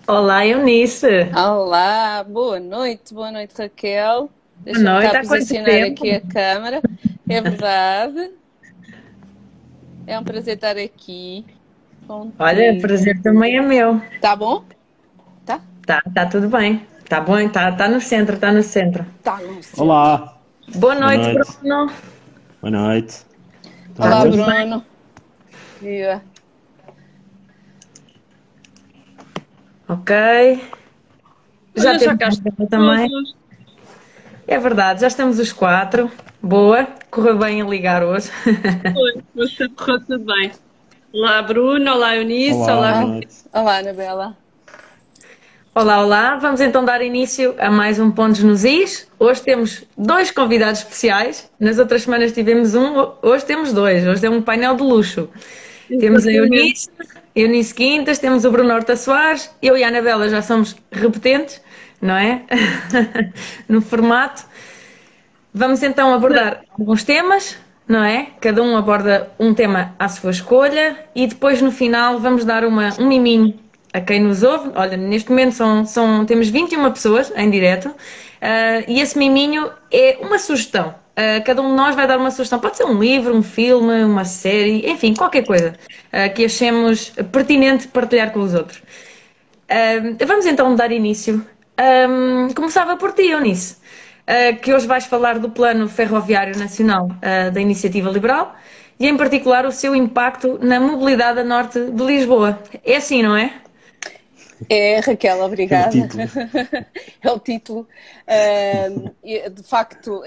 Olá, Eunice. Olá, boa noite Raquel. Boa Deixa-me noite, cá há quanto posicionar tempo? aqui a câmara. É verdade, é um prazer estar aqui Olha, o contigo. prazer também é meu. Tá bom? Tá? Tá tudo bem. Tá bom, tá no centro, tá no centro. Tá no centro. Olá, Boa boa noite, noite. Bruno. Boa noite. Estão Tá Olá, tudo boas? bem? Bruno. Viva. Ok. Já Olha, já temos cá a estamos também. todos. É verdade, já estamos os quatro. Boa, correu bem a ligar hoje. Hoje correu tudo bem. Olá, Bruno. Olá, Eunice. Olá, Olá, boa Ah, Raquel. noite. olá, Anabela. Olá, olá. Vamos então dar início a mais um Pontos nos Is. Hoje temos dois convidados especiais. Nas outras semanas tivemos um, hoje temos dois. Hoje é um painel de luxo. Temos a Exatamente. Eunice Quintas, temos o Bruno Horta Soares, eu e a Anabela já somos repetentes, não é? No formato. Vamos então abordar alguns temas, não é? Cada um aborda um tema à sua escolha e depois no final vamos dar um miminho a quem nos ouve. Olha, neste momento temos 21 pessoas em direto, e esse miminho é uma sugestão. Cada um de nós vai dar uma sugestão. Pode ser um livro, um filme, uma série, enfim, qualquer coisa que achemos pertinente partilhar com os outros. Vamos então dar início. Começava por ti, Eunice, que hoje vais falar do Plano Ferroviário Nacional, da Iniciativa Liberal e, em particular, o seu impacto na mobilidade a norte de Lisboa. É assim, não é? É, Raquel, É o obrigada. título. É o título. De facto,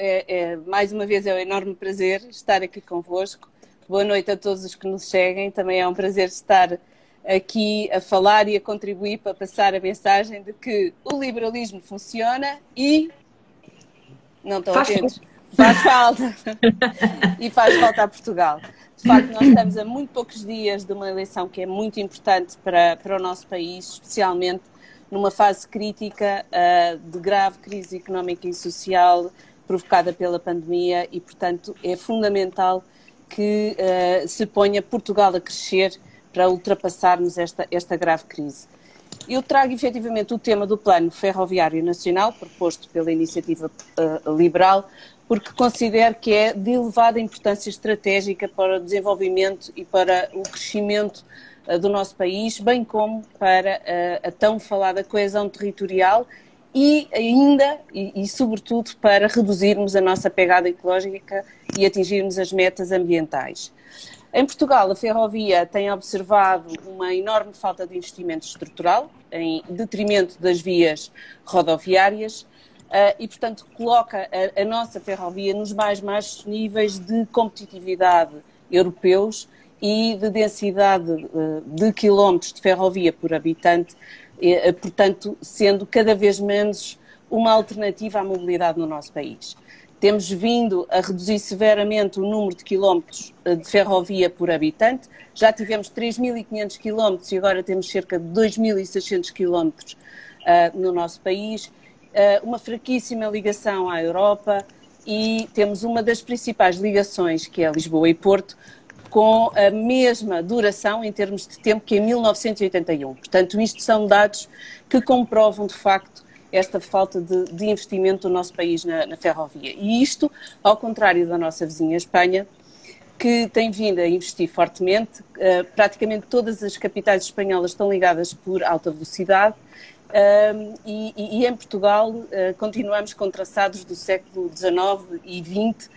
mais uma vez é um enorme prazer estar aqui convosco. Boa noite a todos os que nos seguem. Também é um prazer estar aqui a falar e a contribuir para passar a mensagem de que o liberalismo funciona e não estão Faz atentos. Faz falta. E faz falta a Portugal. De facto, nós estamos a muito poucos dias de uma eleição que é muito importante para o nosso país, especialmente numa fase crítica de grave crise económica e social provocada pela pandemia e, portanto, é fundamental que se ponha Portugal a crescer para ultrapassarmos esta grave crise. Eu trago efetivamente o tema do Plano Ferroviário Nacional, proposto pela Iniciativa Liberal, porque considero que é de elevada importância estratégica para o desenvolvimento e para o crescimento do nosso país, bem como para a tão falada coesão territorial e ainda e sobretudo para reduzirmos a nossa pegada ecológica e atingirmos as metas ambientais. Em Portugal, a ferrovia tem observado uma enorme falta de investimento estrutural, em detrimento das vias rodoviárias, e, portanto, coloca a nossa ferrovia nos mais níveis de competitividade europeus e de densidade de quilómetros de ferrovia por habitante, portanto, sendo cada vez menos uma alternativa à mobilidade no nosso país. Temos vindo a reduzir severamente o número de quilómetros de ferrovia por habitante. Já tivemos 3.500 quilómetros e agora temos cerca de 2.600 quilómetros no nosso país. Uma fraquíssima ligação à Europa e temos uma das principais ligações, que é Lisboa e Porto, com a mesma duração em termos de tempo que em 1981. Portanto, isto são dados que comprovam, de facto, esta falta de investimento do nosso país na ferrovia. E isto, ao contrário da nossa vizinha Espanha, que tem vindo a investir fortemente. Praticamente todas as capitais espanholas estão ligadas por alta velocidade e em Portugal continuamos com traçados do século XIX e XX.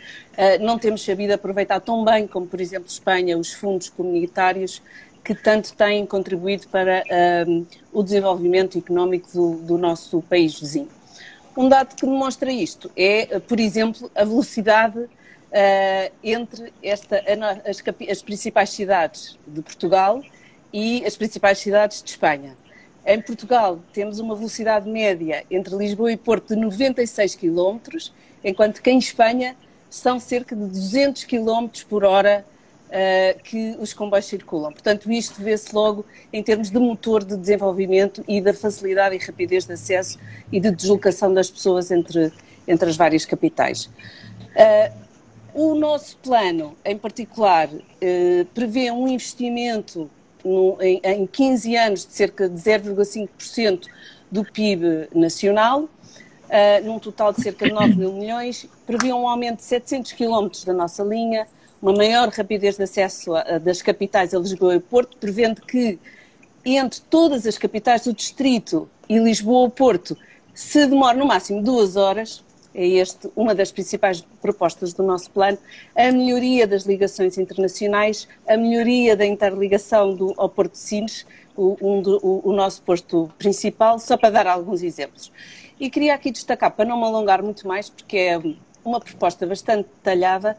Não temos sabido aproveitar tão bem como, por exemplo, Espanha, os fundos comunitários que tanto têm contribuído para o desenvolvimento económico do nosso país vizinho. Um dado que demonstra isto é, por exemplo, a velocidade entre as principais cidades de Portugal e as principais cidades de Espanha. Em Portugal temos uma velocidade média entre Lisboa e Porto de 96 km, enquanto que em Espanha são cerca de 200 km por hora que os comboios circulam. Portanto, isto vê-se logo em termos de motor de desenvolvimento e da facilidade e rapidez de acesso e de deslocação das pessoas entre as várias capitais. O nosso plano, em particular, prevê um investimento em 15 anos de cerca de 0,5% do PIB nacional, num total de cerca de 9 mil milhões, prevê um aumento de 700 km da nossa linha, uma maior rapidez de acesso das capitais a Lisboa e Porto, prevendo que entre todas as capitais do distrito e Lisboa e Porto se demora no máximo 2 horas. É uma das principais propostas do nosso plano, a melhoria das ligações internacionais, a melhoria da interligação ao Porto de Sines, o nosso posto principal, só para dar alguns exemplos. E queria aqui destacar, para não me alongar muito mais, porque é uma proposta bastante detalhada,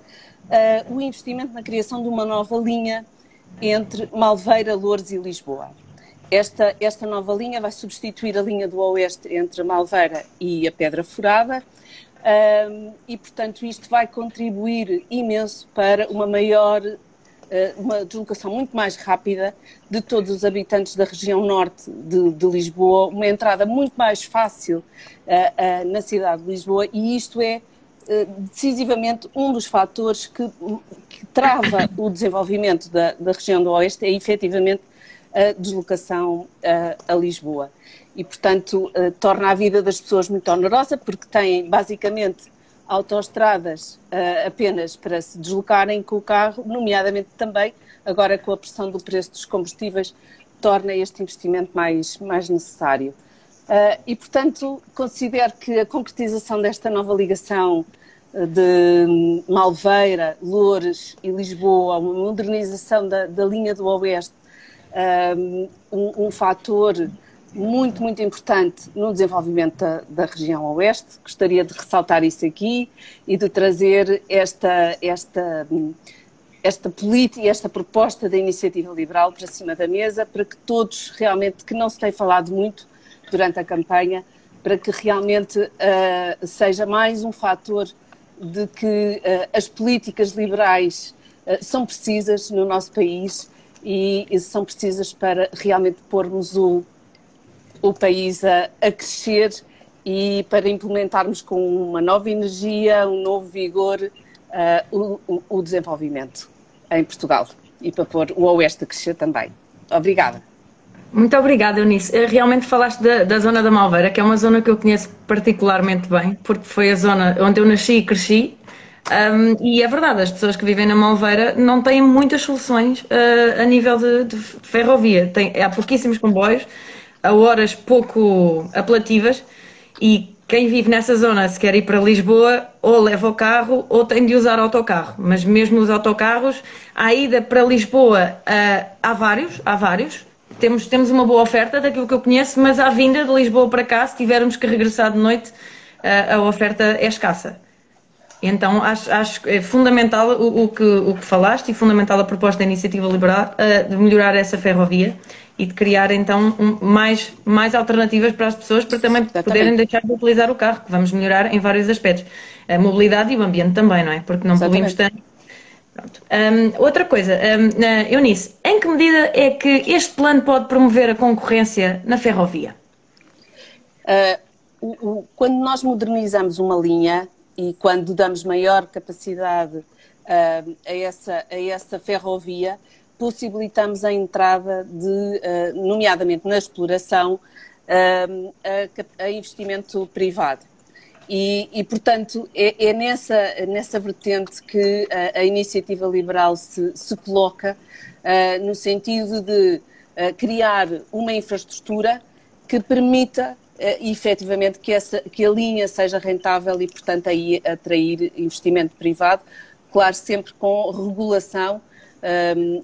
o investimento na criação de uma nova linha entre Malveira, Loures e Lisboa. Esta nova linha vai substituir a linha do Oeste entre Malveira e a Pedra Furada, e, portanto, isto vai contribuir imenso para uma deslocação muito mais rápida de todos os habitantes da região norte de Lisboa, uma entrada muito mais fácil na cidade de Lisboa, e isto é decisivamente um dos fatores que trava o desenvolvimento da região do Oeste, é efetivamente a deslocação a Lisboa. E, portanto, torna a vida das pessoas muito onerosa, porque têm, basicamente, autoestradas apenas para se deslocarem com o carro, nomeadamente também, agora com a pressão do preço dos combustíveis, torna este investimento mais necessário. E, portanto, considero que a concretização desta nova ligação de Malveira, Loures e Lisboa, uma modernização da linha do Oeste, um fator muito, muito importante no desenvolvimento da região Oeste. Gostaria de ressaltar isso aqui e de trazer esta política, esta proposta da Iniciativa Liberal para cima da mesa, para que todos realmente, que não se tem falado muito durante a campanha, para que realmente seja mais um fator de que as políticas liberais são precisas no nosso país e são precisas para realmente pormos o país a crescer e para implementarmos com uma nova energia, um novo vigor, o desenvolvimento em Portugal e para pôr o Oeste a crescer também. Obrigada. Muito obrigada, Eunice. Realmente falaste da zona da Malveira, que é uma zona que eu conheço particularmente bem, porque foi a zona onde eu nasci e cresci. E é verdade, as pessoas que vivem na Malveira não têm muitas soluções a nível de ferrovia. Há pouquíssimos comboios, a horas pouco apelativas, e quem vive nessa zona, se quer ir para Lisboa, ou leva o carro ou tem de usar autocarro. Mas mesmo os autocarros, à ida para Lisboa há vários. Temos uma boa oferta daquilo que eu conheço, mas à vinda de Lisboa para cá, se tivermos que regressar de noite, a oferta é escassa. Então acho que é fundamental o que falaste, e fundamental a proposta da Iniciativa Liberal de melhorar essa ferrovia e de criar então mais alternativas para as pessoas, para também poderem deixar de utilizar o carro, que vamos melhorar em vários aspectos. A mobilidade e o ambiente também, não é? Porque não poluímos tanto. Pronto. Outra coisa, Eunice, em que medida é que este plano pode promover a concorrência na ferrovia? Quando nós modernizamos uma linha e quando damos maior capacidade a essa ferrovia, possibilitamos a entrada nomeadamente na exploração, a investimento privado. E portanto, é nessa vertente que a Iniciativa Liberal se coloca, no sentido de criar uma infraestrutura que permita efetivamente que a linha seja rentável e, portanto, aí atrair investimento privado, claro, sempre com regulação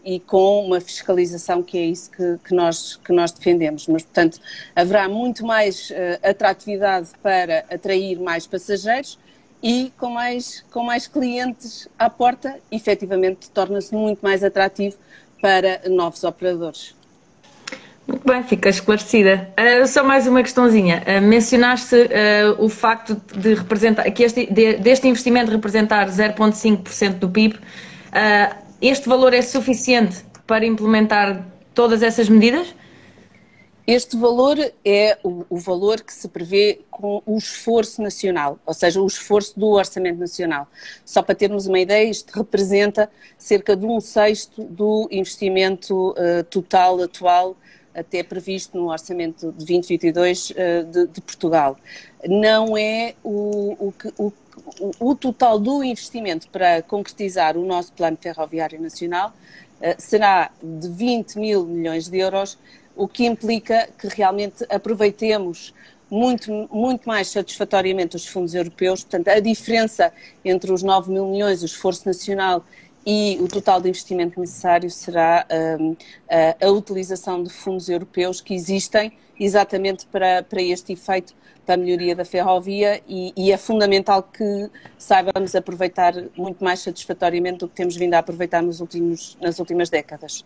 e com uma fiscalização, que é isso que nós defendemos. Mas, portanto, haverá muito mais atratividade para atrair mais passageiros e com mais clientes à porta, efetivamente torna-se muito mais atrativo para novos operadores. Muito bem, fica esclarecida. Só mais uma questãozinha. Mencionaste o facto de representar, que deste investimento representar 0,5% do PIB. Este valor é suficiente para implementar todas essas medidas? Este valor é o valor que se prevê com o esforço nacional, ou seja, o esforço do Orçamento Nacional. Só para termos uma ideia, isto representa cerca de 1/6 do investimento total atual, até previsto no Orçamento de 2022 de Portugal. Não é o total do investimento para concretizar o nosso Plano Ferroviário Nacional, será de 20 mil milhões de euros, o que implica que realmente aproveitemos muito mais satisfatoriamente os fundos europeus. Portanto, a diferença entre os 9 mil milhões, o esforço nacional, e o total de investimento necessário será a utilização de fundos europeus que existem exatamente para este efeito da melhoria da ferrovia, e é fundamental que saibamos aproveitar muito mais satisfatoriamente do que temos vindo a aproveitar nas últimas décadas.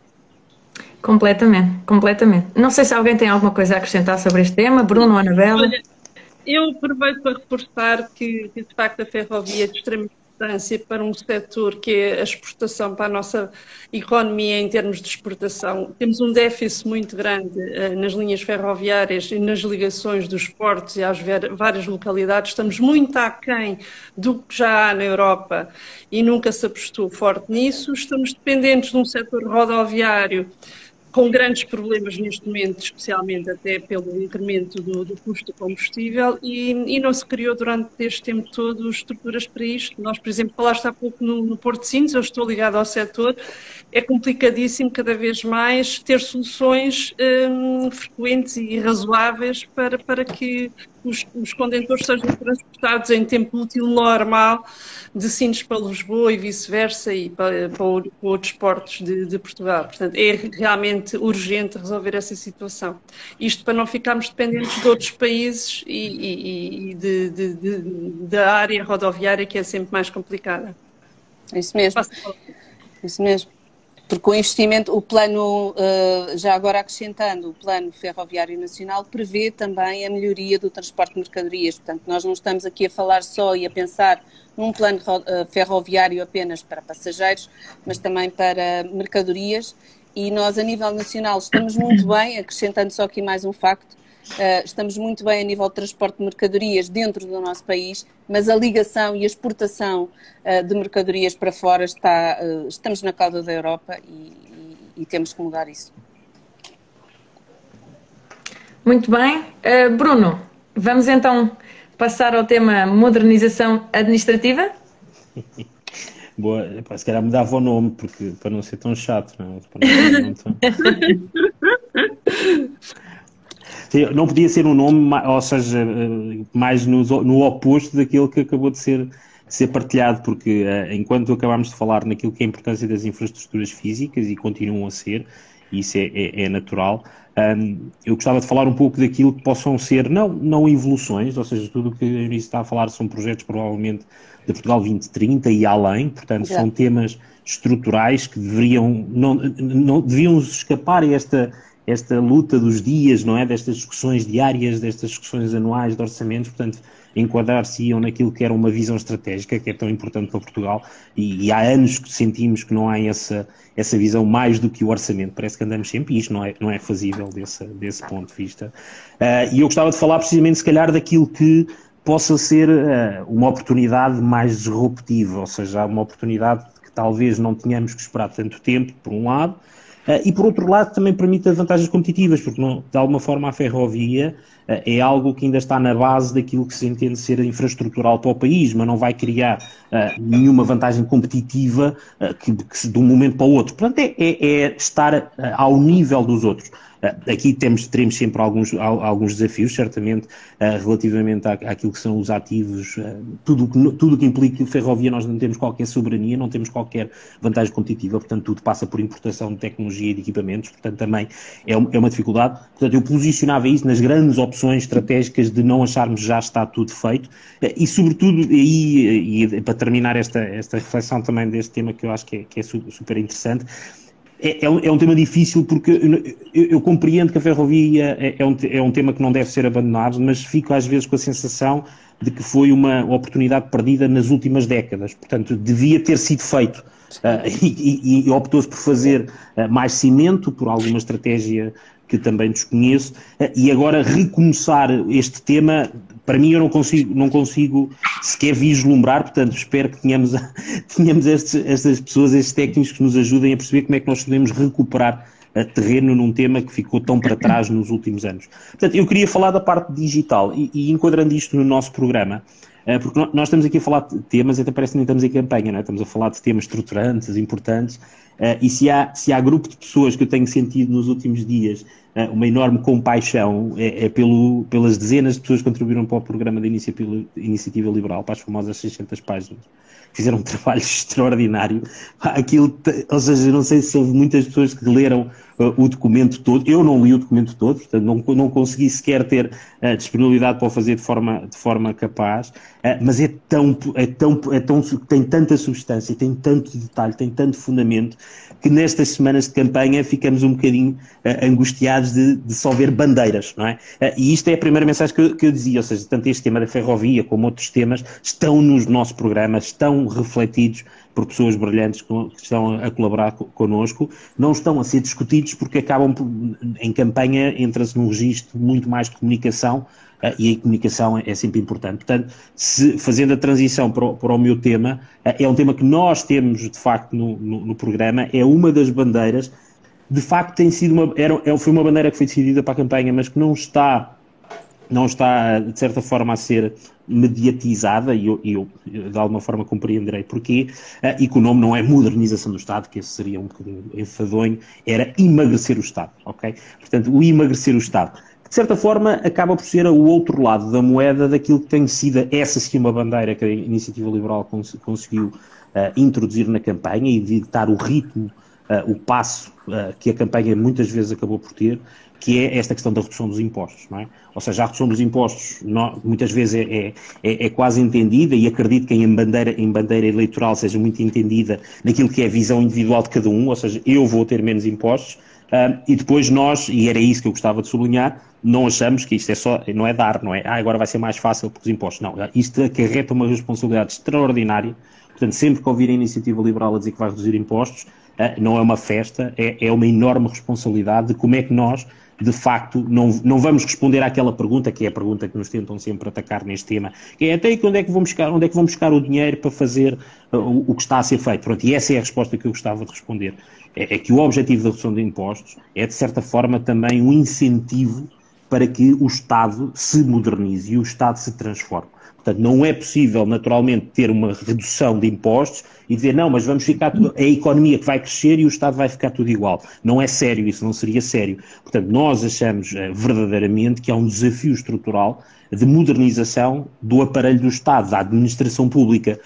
Completamente, completamente. Não sei se alguém tem alguma coisa a acrescentar sobre este tema. Bruno ou Anabela? Olha, eu aproveito para reforçar que, de facto, a ferrovia é de extrema importância para um setor que é a exportação, para a nossa economia em termos de exportação. Temos um déficit muito grande nas linhas ferroviárias e nas ligações dos portos e às várias localidades. Estamos muito aquém do que já há na Europa e nunca se apostou forte nisso. Estamos dependentes de um setor rodoviário com grandes problemas neste momento, especialmente até pelo incremento do custo do combustível, e não se criou durante este tempo todo estruturas para isto. Nós, por exemplo, falaste há pouco no Porto de Sines, eu estou ligado ao setor, é complicadíssimo cada vez mais ter soluções frequentes e razoáveis para que os contentores sejam transportados em tempo útil normal de Sines para Lisboa e vice-versa, e para outros portos de Portugal. Portanto, é realmente urgente resolver essa situação. Isto para não ficarmos dependentes de outros países e da área rodoviária, que é sempre mais complicada. É isso mesmo. Isso mesmo. Porque o investimento, o plano, já agora acrescentando, o Plano Ferroviário Nacional prevê também a melhoria do transporte de mercadorias. Portanto, nós não estamos aqui a falar só e a pensar num plano ferroviário apenas para passageiros, mas também para mercadorias. E nós, a nível nacional, estamos muito bem, acrescentando só aqui mais um facto, estamos muito bem a nível de transporte de mercadorias dentro do nosso país, mas a ligação e a exportação de mercadorias para fora estamos na cauda da Europa e temos que mudar isso. Muito bem. Bruno, vamos então passar ao tema modernização administrativa? Boa, se calhar mudava o nome, porque, para não ser tão chato, não é? Não podia ser um nome, ou seja, mais no oposto daquilo que acabou de ser partilhado, porque enquanto acabámos de falar naquilo que é a importância das infraestruturas físicas, e continuam a ser, e isso é natural, eu gostava de falar um pouco daquilo que possam ser, não evoluções, ou seja, tudo o que a Eunice está a falar são projetos provavelmente de Portugal 2030 e além, portanto são temas estruturais que não deviam escapar a esta luta dos dias, não é? Destas discussões diárias, destas discussões anuais de orçamentos, portanto, enquadrar-se-iam naquilo que era uma visão estratégica, que é tão importante para Portugal, e há anos que sentimos que não há essa visão mais do que o orçamento. Parece que andamos sempre, e isto não é fazível desse ponto de vista. E eu gostava de falar precisamente, se calhar, daquilo que possa ser uma oportunidade mais disruptiva, ou seja, uma oportunidade que talvez não tenhamos que esperar tanto tempo, por um lado, e por outro lado também permite vantagens competitivas, porque de alguma forma a ferrovia é algo que ainda está na base daquilo que se entende ser infraestrutural para o país, mas não vai criar nenhuma vantagem competitiva que de um momento para o outro. Portanto, é estar ao nível dos outros. Aqui teremos sempre alguns desafios, certamente, relativamente àquilo que são os ativos, tudo que implica ferrovia. Nós não temos qualquer soberania, não temos qualquer vantagem competitiva, portanto tudo passa por importação de tecnologia e de equipamentos, portanto também é uma dificuldade. Portanto, eu posicionava isso nas grandes opções estratégicas de não acharmos que já está tudo feito, e sobretudo, e para terminar esta reflexão também deste tema, que eu acho que é super interessante, é um tema difícil, porque eu compreendo que a ferrovia é um tema que não deve ser abandonado, mas fico às vezes com a sensação de que foi uma oportunidade perdida nas últimas décadas. Portanto, devia ter sido feito, e optou-se por fazer mais cimento, por alguma estratégia que também desconheço, e agora recomeçar este tema, para mim eu não consigo sequer vislumbrar, portanto espero que tenhamos estas pessoas, estes técnicos que nos ajudem a perceber como é que nós podemos recuperar terreno num tema que ficou tão para trás nos últimos anos. Portanto, eu queria falar da parte digital e enquadrando isto no nosso programa, porque nós estamos aqui a falar de temas, até parece que nem estamos em campanha, não é? Estamos a falar de temas estruturantes, importantes, e se há grupo de pessoas que eu tenho sentido nos últimos dias uma enorme compaixão, pelas dezenas de pessoas que contribuíram para o programa da Iniciativa Liberal, para as famosas 600 páginas. Fizeram um trabalho extraordinário. Ou seja, não sei se houve muitas pessoas que leram o documento todo. Eu não li o documento todo, portanto não consegui sequer ter disponibilidade para o fazer de forma capaz, mas tem tanta substância, tem tanto detalhe, tem tanto fundamento, que nestas semanas de campanha ficamos um bocadinho angustiados de só ver bandeiras, não é? E isto é a primeira mensagem que eu dizia, ou seja, tanto este tema da ferrovia como outros temas estão nos nossos programas, estão refletidos por pessoas brilhantes que estão a colaborar connosco, não estão a ser discutidos porque em campanha entra-se num registro muito mais de comunicação, e a comunicação é sempre importante. Portanto, fazendo a transição para o meu tema, é um tema que nós temos de facto no programa, é uma das bandeiras, de facto tem sido foi uma bandeira que foi decidida para a campanha, mas que não está de certa forma a ser mediatizada, e eu de alguma forma compreenderei porquê, e que o nome não é modernização do Estado, que esse seria um bocadinho enfadonho, era emagrecer o Estado, ok? Portanto, o emagrecer o Estado, que de certa forma acaba por ser o outro lado da moeda daquilo que tem sido essa sim uma bandeira que a Iniciativa Liberal conseguiu introduzir na campanha e ditar o ritmo, o passo que a campanha muitas vezes acabou por ter, que é esta questão da redução dos impostos, não é? Ou seja, a redução dos impostos muitas vezes é quase entendida, e acredito que em bandeira eleitoral seja muito entendida naquilo que é a visão individual de cada um, ou seja, eu vou ter menos impostos, e depois nós, e era isso que eu gostava de sublinhar, não achamos que isto não é dar, não é? Agora vai ser mais fácil porque os impostos. Não, isto acarreta uma responsabilidade extraordinária. Portanto, sempre que ouvir a Iniciativa Liberal a dizer que vai reduzir impostos, não é uma festa, é uma enorme responsabilidade de como é que nós, de facto, não vamos responder àquela pergunta, que é a pergunta que nos tentam sempre atacar neste tema, que é até onde é que vão buscar o dinheiro para fazer o que está a ser feito. Pronto, e essa é a resposta que eu gostava de responder. É que o objetivo da redução de impostos é, de certa forma, também um incentivo para que o Estado se modernize e o Estado se transforme. Portanto, não é possível, naturalmente, ter uma redução de impostos e dizer, não, mas vamos ficar a economia que vai crescer e o Estado vai ficar tudo igual. Não é sério, isso não seria sério. Portanto, nós achamos verdadeiramente que há um desafio estrutural de modernização do aparelho do Estado, da administração pública,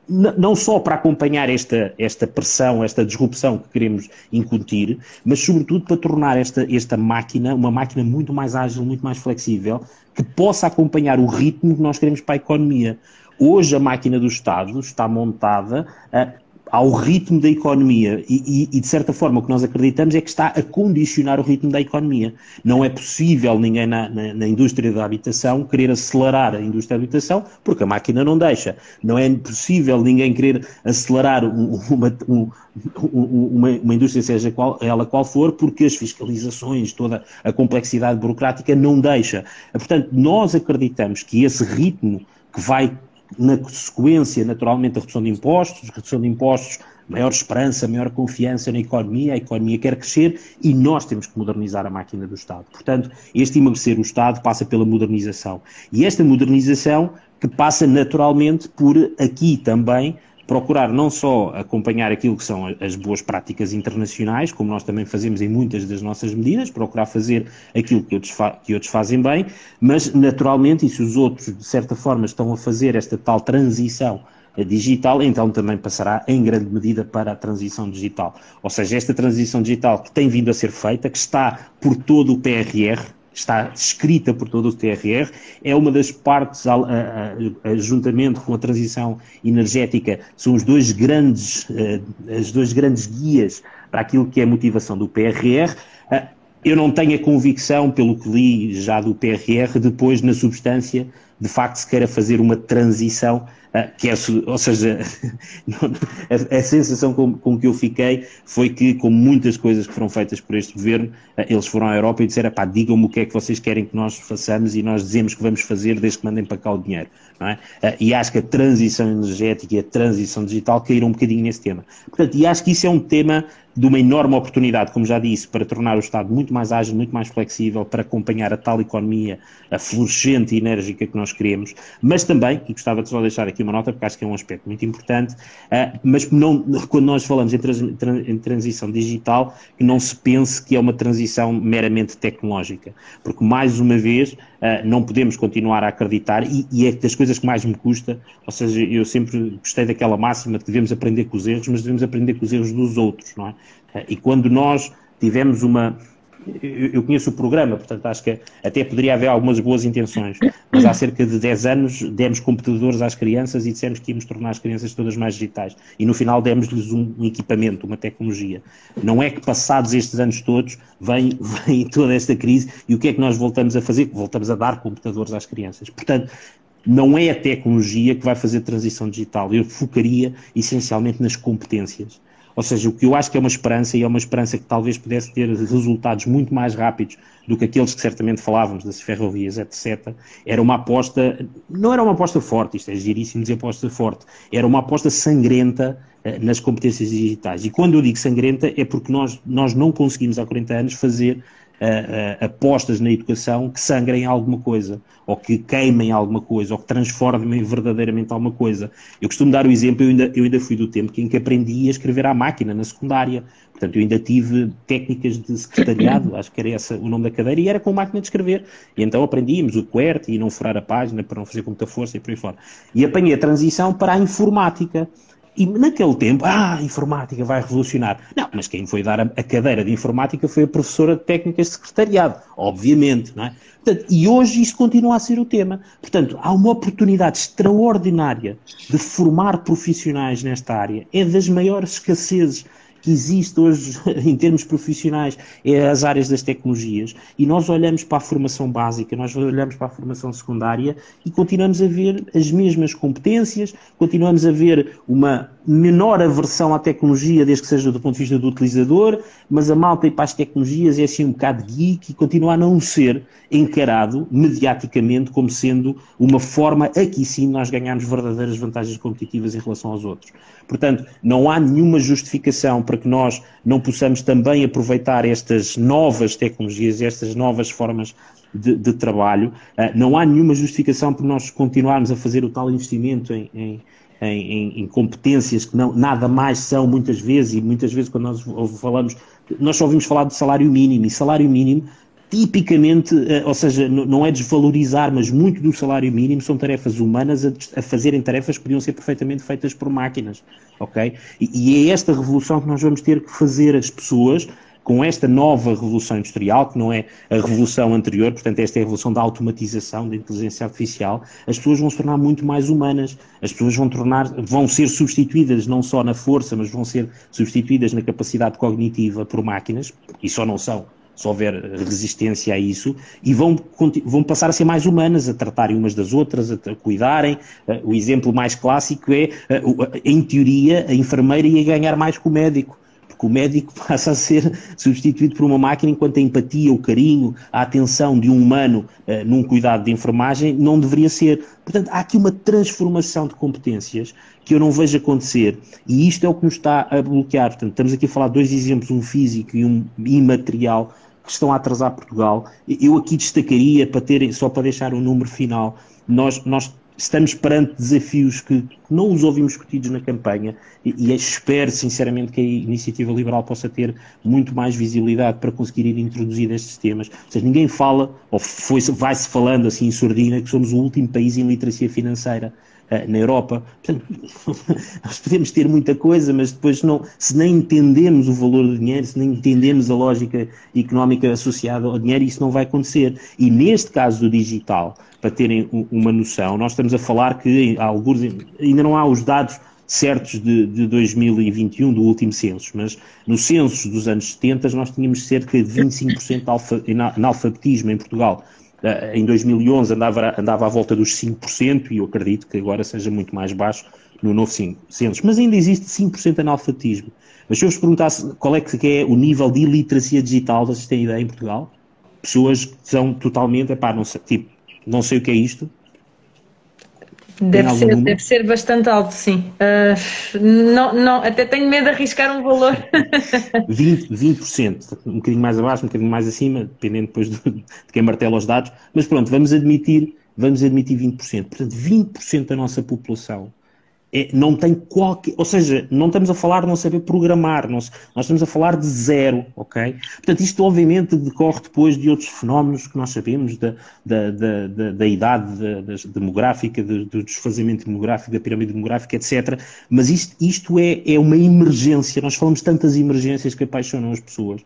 não só para acompanhar esta pressão, esta disrupção que queremos incutir, mas sobretudo para tornar esta máquina uma máquina muito mais ágil, muito mais flexível, que possa acompanhar o ritmo que nós queremos para a economia. Hoje a máquina do Estado está montada ao ritmo da economia e de certa forma o que nós acreditamos é que está a condicionar o ritmo da economia. Não é possível ninguém na indústria da habitação querer acelerar a indústria da habitação porque a máquina não deixa. Não é possível ninguém querer acelerar uma indústria, seja ela qual for, porque as fiscalizações, toda a complexidade burocrática não deixa. Portanto, nós acreditamos que esse ritmo que vai na sequência, naturalmente, da redução de impostos, maior esperança, maior confiança na economia, a economia quer crescer e nós temos que modernizar a máquina do Estado. Portanto, este emagrecer o Estado passa pela modernização. E esta modernização que passa naturalmente por aqui também procurar não só acompanhar aquilo que são as boas práticas internacionais, como nós também fazemos em muitas das nossas medidas, procurar fazer aquilo que outros fazem bem, mas naturalmente, e se os outros de certa forma estão a fazer esta tal transição digital, então também passará em grande medida para a transição digital. Ou seja, esta transição digital que tem vindo a ser feita, que está por todo o PRR, está escrita por todo o TRR, é uma das partes, juntamente com a transição energética, são as duas grandes guias para aquilo que é a motivação do PRR. Eu não tenho a convicção, pelo que li já do PRR, depois na substância, de facto se queira fazer uma transição, ou seja, a sensação com que eu fiquei foi que, com muitas coisas que foram feitas por este governo, eles foram à Europa e disseram, pá, digam-me o que é que vocês querem que nós façamos e nós dizemos que vamos fazer desde que mandem para cá o dinheiro, não é? E acho que a transição energética e a transição digital caíram um bocadinho nesse tema. Portanto, e acho que isso é um tema de uma enorme oportunidade, como já disse, para tornar o Estado muito mais ágil, muito mais flexível, para acompanhar a tal economia florescente e enérgica que nós queremos, mas também, e gostava de só deixar aqui uma nota, porque acho que é um aspecto muito importante, mas não, quando nós falamos em transição digital, que não se pense que é uma transição meramente tecnológica, porque, mais uma vez, não podemos continuar a acreditar, e é das coisas que mais me custa, ou seja, eu sempre gostei daquela máxima de que devemos aprender com os erros, mas devemos aprender com os erros dos outros, não é? E quando nós tivemos eu conheço o programa, portanto acho que até poderia haver algumas boas intenções, mas há cerca de 10 anos demos computadores às crianças e dissemos que íamos tornar as crianças todas mais digitais, e no final demos-lhes um equipamento, uma tecnologia. Não é que passados estes anos todos vem toda esta crise, e o que é que nós voltamos a fazer? Voltamos a dar computadores às crianças. Portanto, não é a tecnologia que vai fazer transição digital, eu focaria essencialmente nas competências. Ou seja, o que eu acho que é uma esperança, e é uma esperança que talvez pudesse ter resultados muito mais rápidos do que aqueles que certamente falávamos, das ferrovias, etc., era uma aposta, não era uma aposta forte, isto é giríssimo dizer aposta forte, era uma aposta sangrenta nas competências digitais. E quando eu digo sangrenta é porque nós não conseguimos há 40 anos fazer apostas na educação que sangrem alguma coisa, ou que queimem alguma coisa, ou que transformem verdadeiramente alguma coisa. Eu costumo dar o exemplo, eu ainda fui do tempo em que aprendi a escrever à máquina, na secundária. Portanto, eu ainda tive técnicas de secretariado, acho que era esse o nome da cadeira, e era com máquina de escrever. E então aprendíamos o QWERTY e não furar a página para não fazer com muita força e por aí fora. E apanhei a transição para a informática. E naquele tempo, a informática vai revolucionar. Não, mas quem foi dar a cadeira de informática foi a professora de técnicas de secretariado, obviamente, não é? Portanto, e hoje isto continua a ser o tema. Portanto, há uma oportunidade extraordinária de formar profissionais nesta área. É das maiores escassezes que existe hoje em termos profissionais, é as áreas das tecnologias, e nós olhamos para a formação básica, nós olhamos para a formação secundária e continuamos a ver as mesmas competências, continuamos a ver uma menor aversão à tecnologia, desde que seja do ponto de vista do utilizador, mas a malta ir para as tecnologias é assim um bocado geek e continua a não ser encarado mediaticamente como sendo uma forma, aqui sim, nós ganharmos verdadeiras vantagens competitivas em relação aos outros. Portanto, não há nenhuma justificação para que nós não possamos também aproveitar estas novas tecnologias, estas novas formas de trabalho. Não há nenhuma justificação para nós continuarmos a fazer o tal investimento em competências que nada mais são muitas vezes, e muitas vezes quando nós só ouvimos falar de salário mínimo, e salário mínimo tipicamente, ou seja, não é desvalorizar, mas muito do salário mínimo são tarefas humanas a fazerem tarefas que podiam ser perfeitamente feitas por máquinas, ok? E é esta revolução que nós vamos ter que fazer as pessoas com esta nova revolução industrial, que não é a revolução anterior, portanto esta é a revolução da automatização, da inteligência artificial. As pessoas vão se tornar muito mais humanas, as pessoas vão ser substituídas não só na força, mas vão ser substituídas na capacidade cognitiva por máquinas, e só não são, se houver resistência a isso, e vão passar a ser mais humanas, a tratarem umas das outras, a cuidarem. O exemplo mais clássico é, em teoria, a enfermeira ia ganhar mais que o médico, porque o médico passa a ser substituído por uma máquina, enquanto a empatia, o carinho, a atenção de um humano num cuidado de enfermagem não deveria ser. Portanto, há aqui uma transformação de competências que eu não vejo acontecer, e isto é o que nos está a bloquear. Portanto, estamos aqui a falar de dois exemplos, um físico e um imaterial, que estão a atrasar Portugal. Eu aqui destacaria, só para deixar um número final, nós estamos perante desafios que não os ouvimos discutidos na campanha, e espero sinceramente que a Iniciativa Liberal possa ter muito mais visibilidade para conseguir ir introduzir estes temas. Ou seja, ninguém fala, ou vai-se falando assim em sordina, que somos o último país em literacia financeira na Europa. Portanto, nós podemos ter muita coisa, mas depois se nem entendemos o valor do dinheiro, se nem entendemos a lógica económica associada ao dinheiro, isso não vai acontecer. E neste caso do digital, para terem uma noção, nós estamos a falar que ainda não há os dados certos de 2021, do último censo, mas no censo dos anos 70 nós tínhamos cerca de 25% de analfabetismo em Portugal. em 2011 andava à volta dos 5%, e eu acredito que agora seja muito mais baixo no novo censo. Mas ainda existe 5% de analfabetismo. Mas se eu vos perguntasse qual é que é o nível de iliteracia digital, vocês têm ideia em Portugal? Pessoas que são totalmente, não sei o que é isto. Deve ser bastante alto, sim. Não, até tenho medo de arriscar um valor. 20%, um bocadinho mais abaixo, um bocadinho mais acima, dependendo depois de quem martela os dados. Mas pronto, vamos admitir 20%. Portanto, 20% da nossa população não tem qualquer... Ou seja, não estamos a falar de não saber programar, nós estamos a falar de zero, ok? Portanto, isto obviamente decorre depois de outros fenómenos que nós sabemos, da idade demográfica, do desfazamento demográfico, da pirâmide demográfica, etc. Mas isto é uma emergência, nós falamos de tantas emergências que apaixonam as pessoas.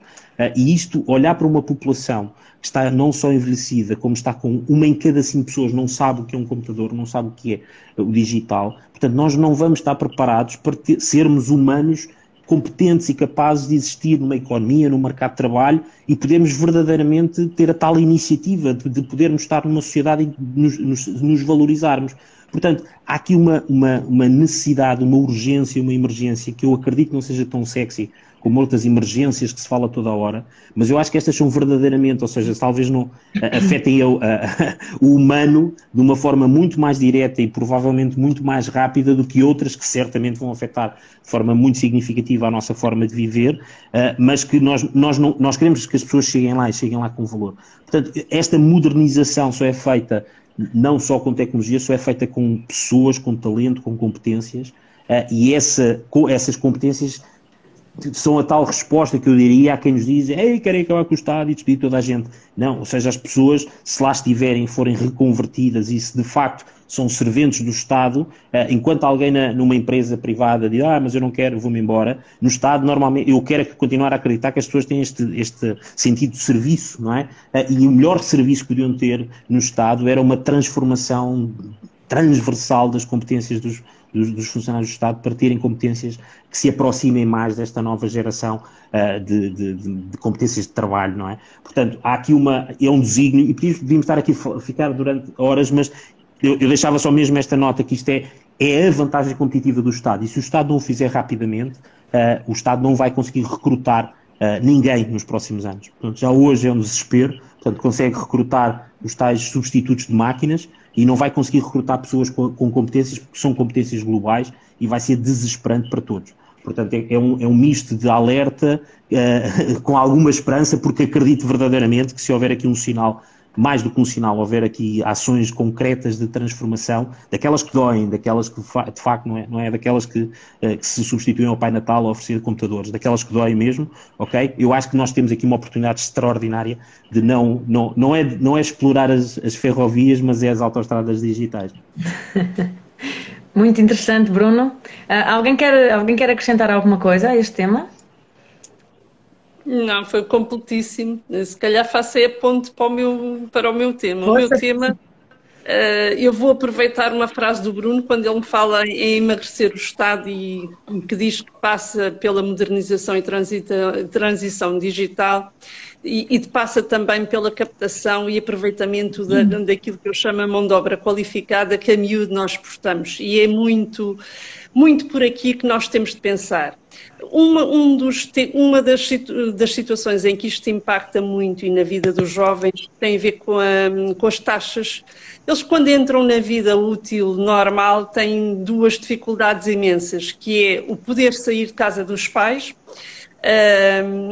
E isto, olhar para uma população que está não só envelhecida, como está com uma em cada 5 pessoas, não sabe o que é um computador, não sabe o que é o digital. Portanto, nós não vamos estar preparados para sermos humanos competentes e capazes de existir numa economia, num mercado de trabalho, e podermos verdadeiramente ter a tal iniciativa de podermos estar numa sociedade e nos valorizarmos. Portanto, há aqui uma necessidade, uma urgência, uma emergência que eu acredito que não seja tão sexy como outras emergências que se fala toda a hora, mas eu acho que estas são verdadeiramente, ou seja, talvez não afetem o humano de uma forma muito mais direta e provavelmente muito mais rápida do que outras que certamente vão afetar de forma muito significativa a nossa forma de viver, mas que nós queremos que as pessoas cheguem lá e cheguem lá com valor. Portanto, esta modernização só é feita não só com tecnologia, só é feita com pessoas, com talento, com competências, e essas competências são a tal resposta que eu diria a quem nos diz: ei, querem acabar com o Estado e despedir toda a gente. Não, ou seja, as pessoas, se lá estiverem, forem reconvertidas e se de facto são serventes do Estado, enquanto alguém numa empresa privada diz: mas eu não quero, vou-me embora, no Estado normalmente eu quero continuar a acreditar que as pessoas têm este sentido de serviço, não é? E o melhor serviço que podiam ter no Estado era uma transformação transversal das competências dos funcionários do Estado para terem competências que se aproximem mais desta nova geração de competências de trabalho, não é? Portanto, há aqui é um desígnio, e podíamos estar aqui a ficar durante horas, mas eu deixava só mesmo esta nota, que isto é a vantagem competitiva do Estado, e se o Estado não o fizer rapidamente, o Estado não vai conseguir recrutar ninguém nos próximos anos. Portanto, já hoje é um desespero, portanto, consegue recrutar os tais substitutos de máquinas, e não vai conseguir recrutar pessoas com competências, porque são competências globais, e vai ser desesperante para todos. Portanto, é um misto de alerta com alguma esperança, porque acredito verdadeiramente que se houver aqui um sinal, mais do que um sinal, houver aqui ações concretas de transformação, daquelas que doem, daquelas que de facto não é daquelas que se substituem ao Pai Natal a oferecer computadores, daquelas que doem mesmo, ok? Eu acho que nós temos aqui uma oportunidade extraordinária de não é explorar as ferrovias, mas é as autoestradas digitais. Muito interessante, Bruno. Alguém quer acrescentar alguma coisa a este tema? Não, foi completíssimo. Se calhar faço aí a ponte para o meu tema. O meu tema, eu vou aproveitar uma frase do Bruno quando ele me fala em emagrecer o Estado e que diz que passa pela modernização e transição digital e passa também pela captação e aproveitamento daquilo que eu chamo a mão de obra qualificada que a miúdo nós exportamos. E é muito, muito por aqui que nós temos de pensar. Uma das situações em que isto impacta muito e na vida dos jovens tem a ver com as taxas. Eles, quando entram na vida útil normal, têm duas dificuldades imensas, que é o poder sair de casa dos pais,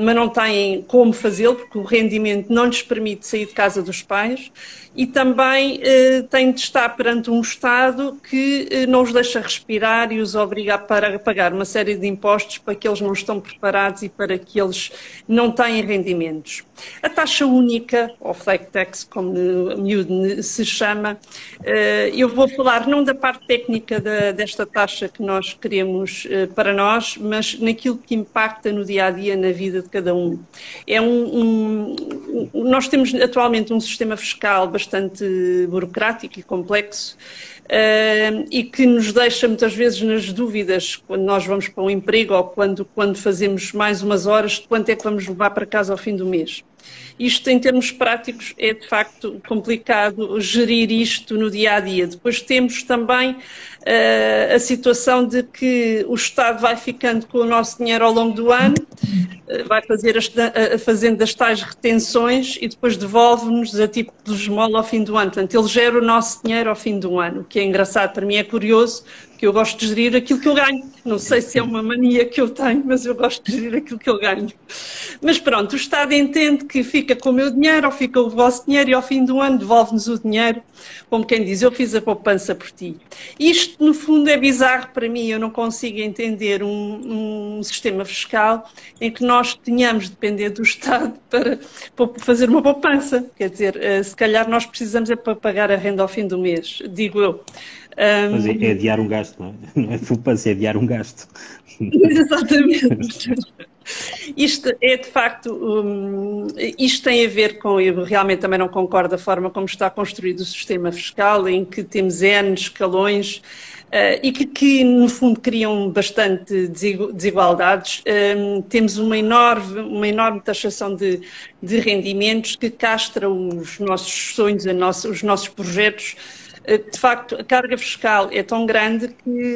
mas não têm como fazê-lo, porque o rendimento não lhes permite sair de casa dos pais, e também têm de estar perante um Estado que não os deixa respirar e os obriga a pagar uma série de impostos para que eles não estão preparados e para que eles não têm rendimentos. A taxa única, ou flat tax, como miúdo se chama, eu vou falar não da parte técnica desta taxa que nós queremos para nós, mas naquilo que impacta no dia-a-dia na vida de cada um. Nós temos atualmente um sistema fiscal bastante burocrático e complexo e que nos deixa muitas vezes nas dúvidas quando nós vamos para um emprego ou quando fazemos mais umas horas de quanto é que vamos levar para casa ao fim do mês. Isto, em termos práticos, é de facto complicado gerir isto no dia a dia. Depois temos também a situação de que o Estado vai ficando com o nosso dinheiro ao longo do ano, vai fazendo as tais retenções e depois devolve-nos a tipo de esmola ao fim do ano. Portanto, ele gera o nosso dinheiro ao fim do ano, o que é engraçado, para mim é curioso, porque eu gosto de gerir aquilo que eu ganho. Não sei se é uma mania que eu tenho, mas eu gosto de gerir aquilo que eu ganho. Mas pronto, o Estado entende que fica com o meu dinheiro, ou fica o vosso dinheiro, e ao fim do ano devolve-nos o dinheiro, como quem diz, eu fiz a poupança por ti. Isto, no fundo, é bizarro para mim, eu não consigo entender um sistema fiscal em que nós tenhamos de depender do Estado para fazer uma poupança. Quer dizer, se calhar nós precisamos é para pagar a renda ao fim do mês, digo eu. Mas é adiar um gasto, não é? Não é poupança, é adiar um gasto. Exatamente. Isto é de facto, isto tem a ver com, eu realmente também não concordo da forma como está construído o sistema fiscal, em que temos N escalões e que no fundo criam bastante desigualdades. Temos uma enorme taxação de rendimentos que castra os nossos sonhos, os nossos projetos. De facto, a carga fiscal é tão grande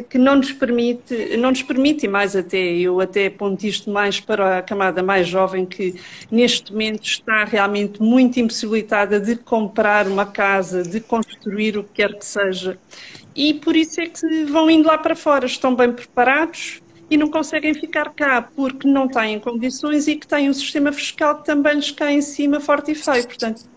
que não nos permite, e mais até, eu até aponto isto mais para a camada mais jovem, que neste momento está realmente muito impossibilitada de comprar uma casa, de construir o que quer que seja. E por isso é que vão indo lá para fora, estão bem preparados e não conseguem ficar cá, porque não têm condições e que têm um sistema fiscal que também lhes cai em cima forte e feio. Portanto,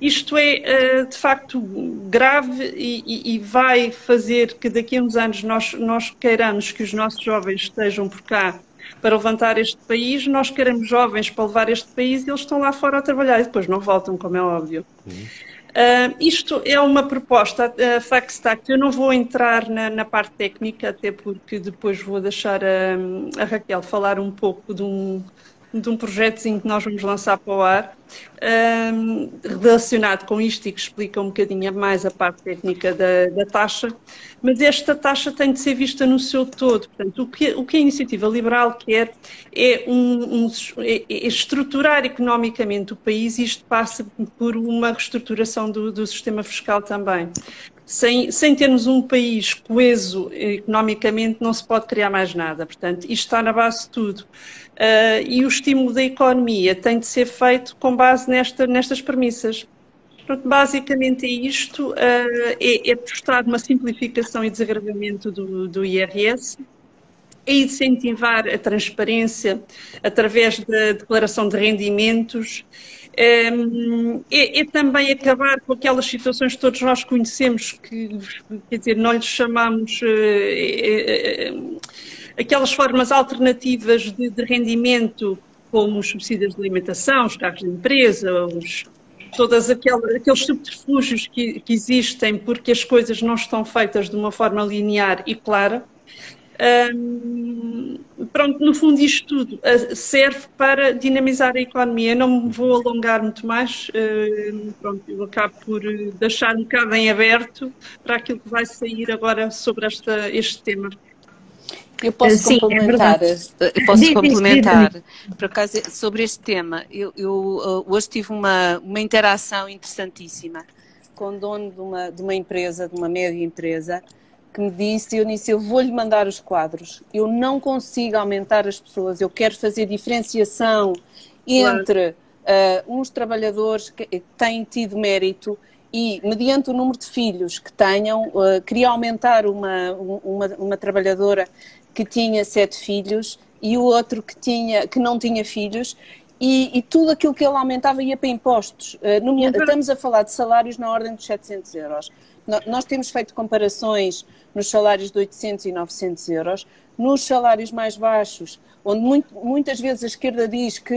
isto é, de facto, grave e vai fazer que daqui a uns anos nós queiramos que os nossos jovens estejam por cá para levantar este país, nós queremos jovens para levar este país e eles estão lá fora a trabalhar e depois não voltam, como é óbvio. Isto é uma proposta, a Flex Tax. Eu não vou entrar na parte técnica, até porque depois vou deixar a Raquel falar um pouco de um projetozinho que nós vamos lançar para o ar, relacionado com isto e que explica um bocadinho mais a parte técnica da taxa, mas esta taxa tem de ser vista no seu todo. Portanto, o que a Iniciativa Liberal quer é estruturar economicamente o país, e isto passa por uma reestruturação do sistema fiscal também. Sem termos um país coeso economicamente, não se pode criar mais nada. Portanto, isto está na base de tudo. E o estímulo da economia tem de ser feito com base nestas premissas. Portanto, basicamente é isto, é postado uma simplificação e desagravamento do IRS, é incentivar a transparência através da declaração de rendimentos, é também acabar com aquelas situações que todos nós conhecemos, que, quer dizer, nós lhes chamamos aquelas formas alternativas de rendimento, como os subsídios de alimentação, os cargos de empresa, todos aqueles subterfúgios que existem porque as coisas não estão feitas de uma forma linear e clara. Pronto, no fundo isto tudo serve para dinamizar a economia. Eu não me vou alongar muito mais, pronto, eu acabo por deixar um bocado em aberto para aquilo que vai sair agora sobre este tema. Eu posso complementar, por acaso, sobre este tema. Eu hoje tive uma interação interessantíssima com o dono de uma empresa, de uma média empresa, que me disse, eu vou-lhe mandar os quadros, eu não consigo aumentar as pessoas, eu quero fazer diferenciação entre uns trabalhadores que têm tido mérito e, mediante o número de filhos que tenham, queria aumentar uma trabalhadora que tinha 7 filhos e o outro que não tinha filhos, e tudo aquilo que ele aumentava ia para impostos. Estamos a falar de salários na ordem dos 700 euros. Nós temos feito comparações nos salários de 800 e 900 euros, nos salários mais baixos, onde muitas vezes a esquerda diz que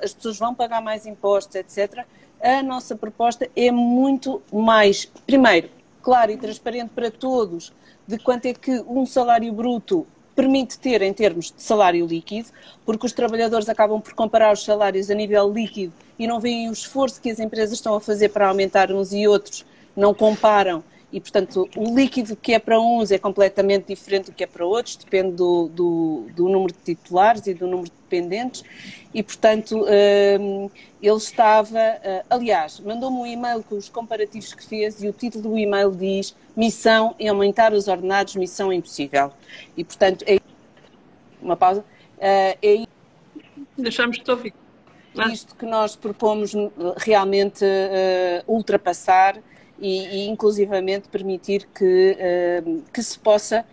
as pessoas vão pagar mais impostos, etc. A nossa proposta é muito mais, primeiro, claro e transparente para todos, de quanto é que um salário bruto permite ter em termos de salário líquido, porque os trabalhadores acabam por comparar os salários a nível líquido e não veem o esforço que as empresas estão a fazer para aumentar uns e outros, não comparam e, portanto, o líquido que é para uns é completamente diferente do que é para outros, depende do número de titulares e do número de dependentes, e, portanto, ele estava... aliás, mandou-me um e-mail com os comparativos que fez e o título do e-mail diz Missão em aumentar os ordenados, missão impossível. E, portanto, é uma pausa. Deixamos de ouvir. Isto que nós propomos realmente ultrapassar e inclusivamente permitir que se possa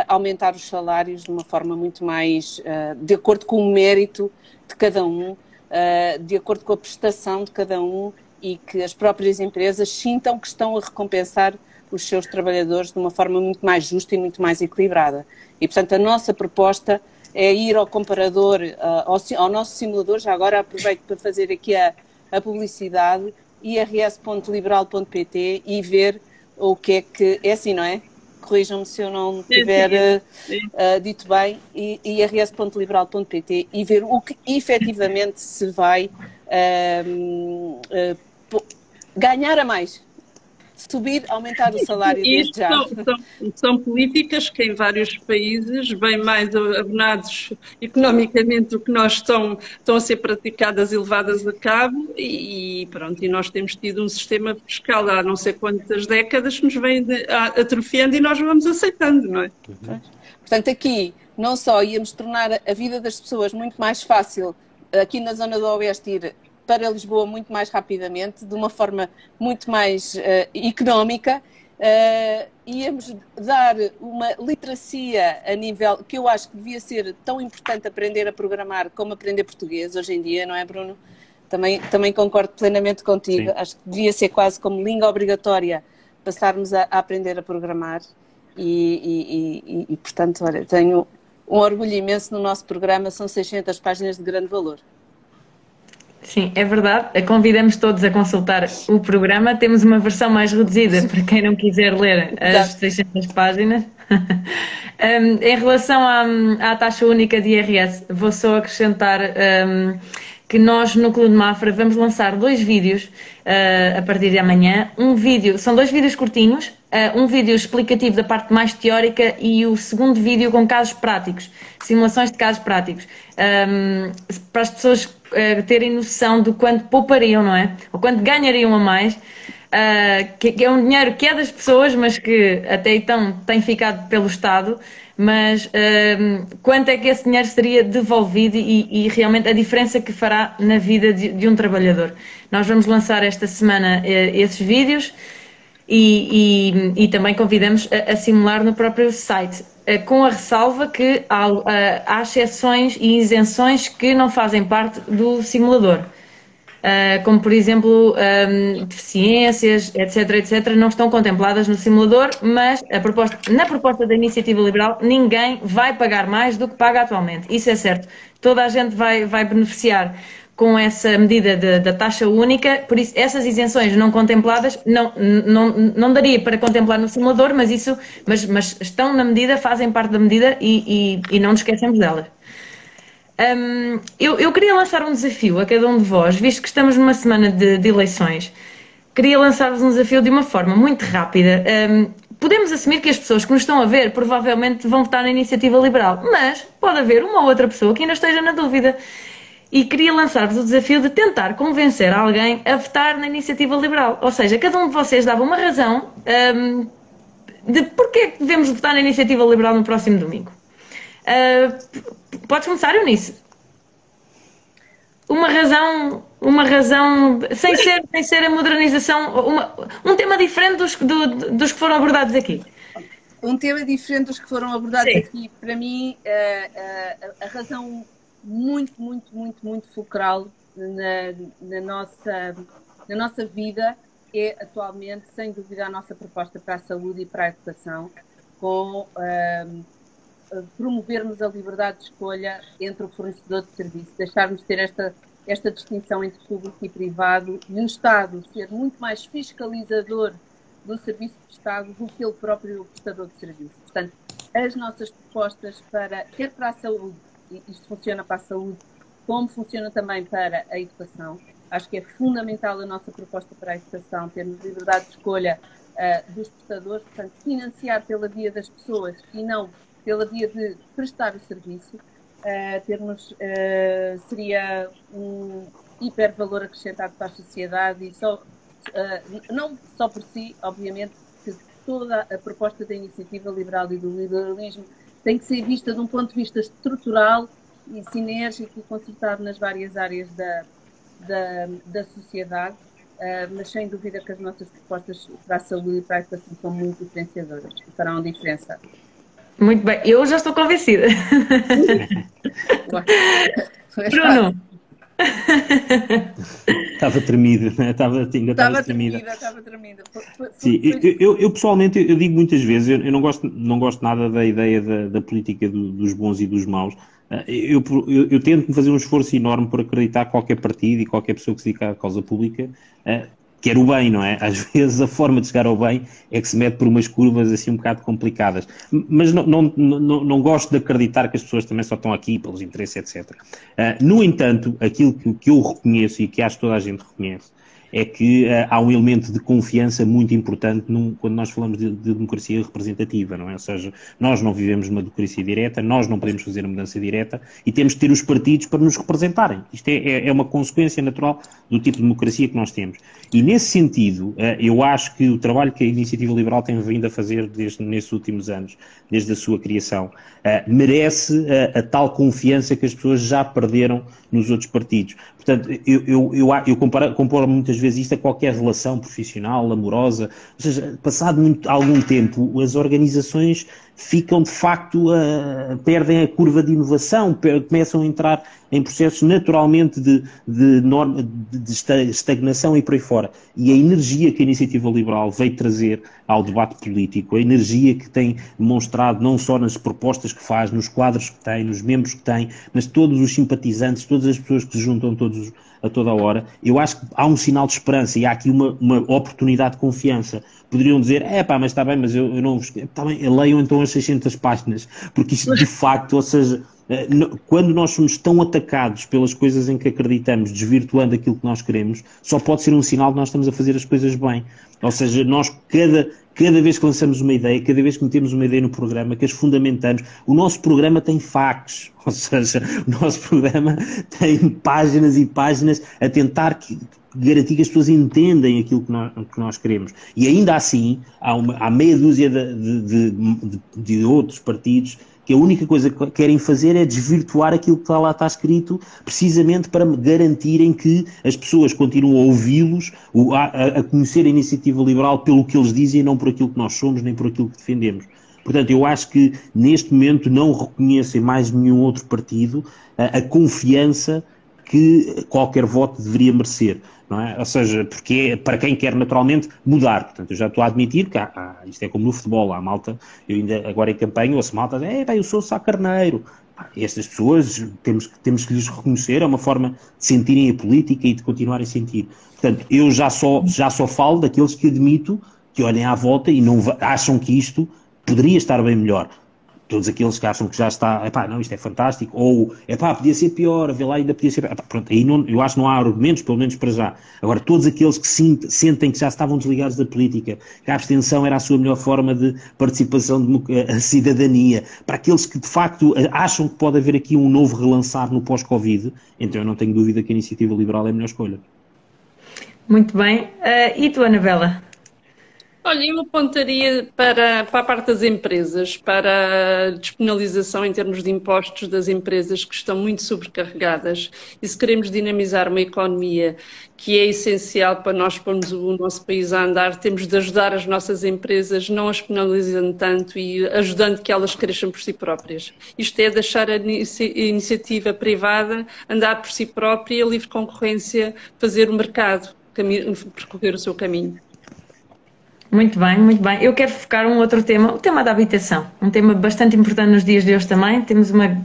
aumentar os salários de uma forma muito mais de acordo com o mérito de cada um, de acordo com a prestação de cada um, e que as próprias empresas sintam que estão a recompensar os seus trabalhadores de uma forma muito mais justa e muito mais equilibrada. E, portanto, a nossa proposta é ir ao comparador, ao nosso simulador. Já agora aproveito para fazer aqui a publicidade, irs.liberal.pt, e ver o que é que... É assim, não é? Corrijam-me se eu não tiver dito bem, irs.liberal.pt, e ver o que efetivamente se vai ganhar a mais. Subir, aumentar o salário desde já. São políticas que em vários países, bem mais abonados economicamente do que nós, estão a ser praticadas e levadas a cabo, e pronto, e nós temos tido um sistema fiscal há não sei quantas décadas que nos vem atrofiando, e nós vamos aceitando, não é? Portanto, aqui não só íamos tornar a vida das pessoas muito mais fácil, aqui na zona do Oeste, ir para Lisboa muito mais rapidamente, de uma forma muito mais económica, íamos dar uma literacia a nível, que eu acho que devia ser tão importante aprender a programar como aprender português hoje em dia, não é, Bruno? Também concordo plenamente contigo. Sim. Acho que devia ser quase como língua obrigatória passarmos a aprender a programar, e portanto, olha, tenho um orgulho imenso no nosso programa, são 600 páginas de grande valor. Sim, é verdade. Convidamos todos a consultar o programa. Temos uma versão mais reduzida para quem não quiser ler as 600 páginas. Em relação à taxa única de IRS, vou só acrescentar que nós, no Núcleo de Mafra, vamos lançar 2 vídeos a partir de amanhã. São 2 vídeos curtinhos, um vídeo explicativo da parte mais teórica e o segundo vídeo com casos práticos, simulações de casos práticos, para as pessoas terem noção do quanto poupariam, não é? Ou quanto ganhariam a mais, que é um dinheiro que é das pessoas, mas que até então tem ficado pelo Estado, mas quanto é que esse dinheiro seria devolvido e realmente a diferença que fará na vida de um trabalhador. Nós vamos lançar esta semana esses vídeos e também convidamos a simular no próprio site, com a ressalva que há exceções e isenções que não fazem parte do simulador. Como, por exemplo, deficiências, etc., não estão contempladas no simulador, mas na proposta da Iniciativa Liberal ninguém vai pagar mais do que paga atualmente. Isso é certo. Toda a gente vai beneficiar com essa medida da taxa única, por isso essas isenções não contempladas não daria para contemplar no simulador, mas estão na medida, fazem parte da medida e não nos esquecemos delas. Eu queria lançar um desafio a cada um de vós, visto que estamos numa semana de eleições. Queria lançar-vos um desafio de uma forma muito rápida. Podemos assumir que as pessoas que nos estão a ver provavelmente vão votar na Iniciativa Liberal, mas pode haver uma ou outra pessoa que ainda esteja na dúvida. E queria lançar-vos o desafio de tentar convencer alguém a votar na Iniciativa Liberal. Ou seja, cada um de vocês dava uma razão de porque é que devemos votar na Iniciativa Liberal no próximo domingo. Podes começar, Eunice? Uma razão sem ser a modernização, um tema diferente dos que foram abordados aqui. Um tema diferente dos que foram abordados Sim. aqui. Para mim, a razão muito fulcral na nossa vida é atualmente, sem dúvida, a nossa proposta para a saúde e para a educação, com promovermos a liberdade de escolha entre o fornecedor de serviço, deixarmos de ter esta distinção entre público e privado, e o Estado ser muito mais fiscalizador do serviço de Estado do que ele próprio prestador de serviço. Portanto, as nossas propostas quer para a saúde, e isto funciona para a saúde, como funciona também para a educação. Acho que é fundamental a nossa proposta para a educação, termos liberdade de escolha dos prestadores, portanto, financiar pela via das pessoas e não pela via de prestar o serviço, seria um hipervalor acrescentado para a sociedade e não só por si, obviamente, que toda a proposta da iniciativa liberal e do liberalismo tem que ser vista de um ponto de vista estrutural e sinérgico e consultado nas várias áreas da sociedade, mas sem dúvida que as nossas propostas para a saúde e para a educação são muito diferenciadoras e farão a diferença. Muito bem, eu já estou convencida. Bruno. Estava tremido, né? Estava tremida. Sim, eu pessoalmente eu digo muitas vezes, eu não gosto nada da ideia da política dos bons e dos maus. Eu tento fazer um esforço enorme por acreditar que qualquer partido e qualquer pessoa que se dedica à causa pública quer o bem, não é? Às vezes a forma de chegar ao bem é que se mete por umas curvas assim um bocado complicadas. Mas não gosto de acreditar que as pessoas também só estão aqui pelos interesses, etc. No entanto, aquilo que eu reconheço e que acho que toda a gente reconhece é que há um elemento de confiança muito importante quando nós falamos de democracia representativa, não é? Ou seja, nós não vivemos numa democracia direta, nós não podemos fazer a mudança direta e temos que ter os partidos para nos representarem. Isto é uma consequência natural do tipo de democracia que nós temos. E nesse sentido, eu acho que o trabalho que a Iniciativa Liberal tem vindo a fazer nestes últimos anos, desde a sua criação, merece a tal confiança que as pessoas já perderam nos outros partidos. Portanto, eu comparo muitas vezes isto a qualquer relação profissional, amorosa, ou seja, passado algum tempo, as organizações ficam de facto, perdem a curva de inovação, começam a entrar em processos naturalmente de estagnação e por aí fora. E a energia que a Iniciativa Liberal veio trazer ao debate político, a energia que tem demonstrado não só nas propostas que faz, nos quadros que tem, nos membros que tem, mas todos os simpatizantes, todas as pessoas que se juntam todos a toda a hora, eu acho que há um sinal de esperança e há aqui uma oportunidade de confiança. Poderiam dizer, mas está bem, mas eu não... Está bem, leiam então as 600 páginas, porque isto de facto, ou seja, quando nós somos tão atacados pelas coisas em que acreditamos, desvirtuando aquilo que nós queremos, só pode ser um sinal de nós estamos a fazer as coisas bem. Ou seja, nós cada vez que lançamos uma ideia, cada vez que metemos uma ideia no programa, que as fundamentamos, o nosso programa tem factos, ou seja, o nosso programa tem páginas e páginas a tentar garantir que as pessoas entendem aquilo que nós queremos. E ainda assim, há meia dúzia de outros partidos que a única coisa que querem fazer é desvirtuar aquilo que lá está escrito, precisamente para garantirem que as pessoas continuam a ouvi-los, a conhecer a Iniciativa Liberal pelo que eles dizem e não por aquilo que nós somos, nem por aquilo que defendemos. Portanto, eu acho que neste momento não reconheço em mais nenhum outro partido a confiança que qualquer voto deveria merecer. Não é? Ou seja, porque é para quem quer naturalmente mudar. Portanto, eu já estou a admitir que isto é como no futebol, há malta, eu ainda agora em campanha ouço malta dizer, eu sou Sá Carneiro. Estas pessoas temos que lhes reconhecer, é uma forma de sentirem a política e de continuarem a sentir. Portanto, eu já só falo daqueles que admito que olhem à volta e não acham que isto poderia estar bem melhor. Todos aqueles que acham que já está, não, isto é fantástico, ou, podia ser pior, vê lá, ainda podia ser pior. Pronto, aí eu acho que não há argumentos, pelo menos para já. Agora, todos aqueles que sentem que já estavam desligados da política, que a abstenção era a sua melhor forma de participação, a cidadania, para aqueles que de facto acham que pode haver aqui um novo relançar no pós-Covid, então eu não tenho dúvida que a Iniciativa Liberal é a melhor escolha. Muito bem. E tu, Anabela? Olha, eu apontaria para a parte das empresas, para a despenalização em termos de impostos das empresas que estão muito sobrecarregadas. E se queremos dinamizar uma economia que é essencial para nós pormos o nosso país a andar, temos de ajudar as nossas empresas, não as penalizando tanto e ajudando que elas cresçam por si próprias. Isto é deixar a iniciativa privada andar por si própria e a livre concorrência fazer o mercado percorrer o seu caminho. Muito bem, muito bem. Eu quero focar um outro tema, o tema da habitação. Um tema bastante importante nos dias de hoje também. Temos uma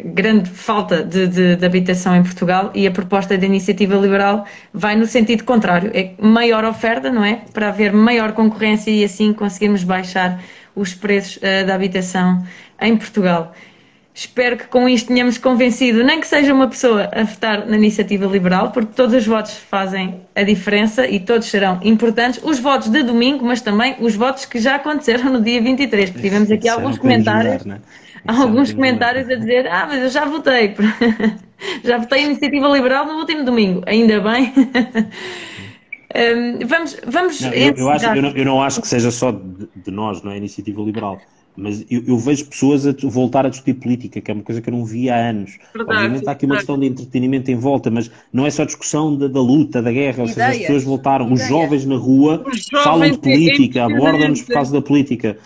grande falta de habitação em Portugal e a proposta da Iniciativa Liberal vai no sentido contrário. É maior oferta, não é? Para haver maior concorrência e assim conseguirmos baixar os preços da habitação em Portugal. Espero que com isto tenhamos convencido, nem que seja uma pessoa a votar na Iniciativa Liberal, porque todos os votos fazem a diferença e todos serão importantes. Os votos de domingo, mas também os votos que já aconteceram no dia 23, porque tivemos aqui alguns comentários, a dizer, mas eu já votei. Já votei a Iniciativa Liberal no último domingo, ainda bem. Vamos eu não acho que seja só de nós, não é? A Iniciativa Liberal. Mas eu vejo pessoas a voltar a discutir política, que é uma coisa que eu não vi há anos. Verdade, obviamente há aqui uma questão de entretenimento em volta, mas não é só discussão da luta, da guerra, ou seja, as pessoas voltaram. Os jovens na rua falam de política, abordam-nos por causa da política.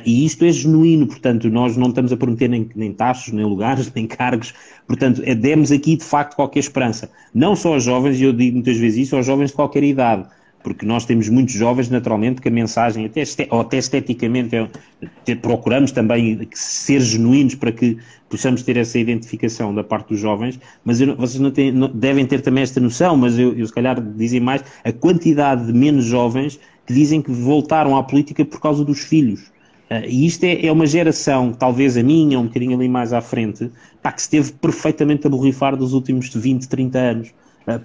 E isto é genuíno, portanto, nós não estamos a prometer nem taxas, nem lugares, nem cargos, portanto, demos aqui de facto qualquer esperança. Não só aos jovens, e eu digo muitas vezes isso, aos jovens de qualquer idade. Porque nós temos muitos jovens, naturalmente, que a mensagem, até esteticamente, procuramos também ser genuínos para que possamos ter essa identificação da parte dos jovens, mas vocês devem ter também esta noção, mas eu se calhar dizem mais, a quantidade de menos jovens que dizem que voltaram à política por causa dos filhos. E isto é uma geração, talvez a minha, um bocadinho ali mais à frente, que se teve perfeitamente a borrifar dos últimos 20, 30 anos.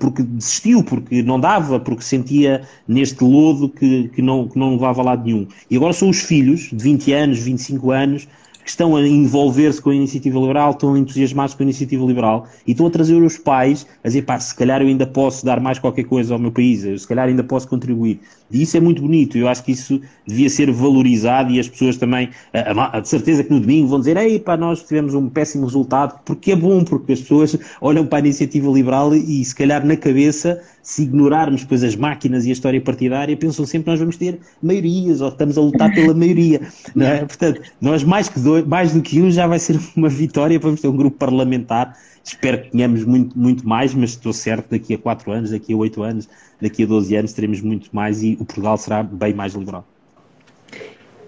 Porque desistiu, porque não dava, porque sentia neste lodo que não levava a lado nenhum. E agora são os filhos, de 20 anos, 25 anos, que estão a envolver-se com a Iniciativa Liberal, estão entusiasmados com a Iniciativa Liberal e estão a trazer os pais a dizer, se calhar eu ainda posso dar mais qualquer coisa ao meu país, se calhar ainda posso contribuir. E isso é muito bonito, eu acho que isso devia ser valorizado e as pessoas também, de certeza que no domingo vão dizer, nós tivemos um péssimo resultado, porque é bom, porque as pessoas olham para a Iniciativa Liberal e se calhar na cabeça, se ignorarmos depois as máquinas e a história partidária, pensam sempre que nós vamos ter maiorias, ou estamos a lutar pela maioria, não é? Portanto, nós mais do que um já vai ser uma vitória, vamos ter um grupo parlamentar, espero que tenhamos muito mais, mas estou certo, daqui a 4 anos, daqui a 8 anos, daqui a 12 anos teremos muito mais e o Portugal será bem mais liberal.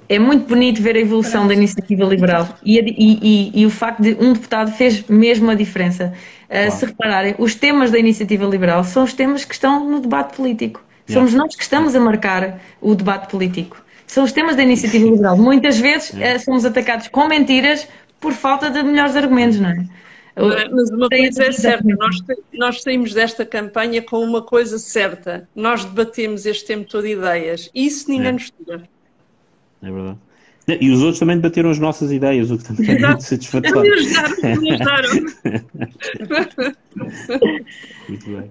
É muito bonito ver a evolução da Iniciativa Liberal e o facto de um deputado fez mesmo a diferença. Claro. Se repararem, os temas da Iniciativa Liberal são os temas que estão no debate político. Somos nós que estamos a marcar o debate político. São os temas da Iniciativa Liberal. Muitas vezes somos atacados com mentiras por falta de melhores argumentos, não é? Mas uma coisa é certa, nós saímos desta campanha com uma coisa certa. Nós debatemos este tempo todo ideias. Isso ninguém nos tira. É verdade. E os outros também debateram as nossas ideias, o que também é muito satisfatório. Me ajudaram. Muito bem.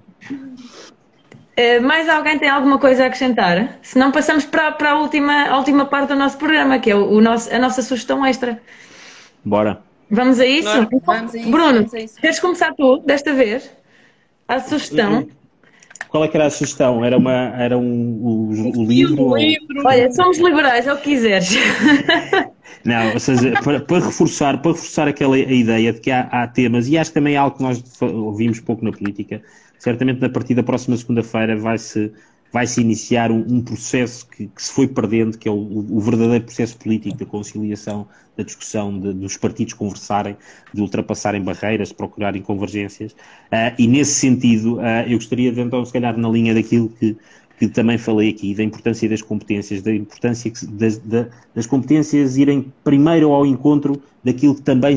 Mais alguém tem alguma coisa a acrescentar? Se não, passamos para a última parte do nosso programa, que é a nossa sugestão extra. Bora. Vamos a isso? Vamos a isso. Bruno, vamos a isso. queres começar tu, desta vez? A sugestão? Qual é que era a sugestão? Era o livro? Olha, somos liberais, é o que quiseres. Não, ou seja, para reforçar aquela ideia de que há temas, e acho que também é algo que nós ouvimos pouco na política, certamente a partir da próxima segunda-feira vai-se iniciar um processo que se foi perdendo, que é o verdadeiro processo político da conciliação, da discussão, dos partidos conversarem, de ultrapassarem barreiras, de procurarem convergências. E nesse sentido, eu gostaria de, então, se calhar, na linha daquilo que também falei aqui, da importância das competências, da importância das competências irem primeiro ao encontro daquilo que também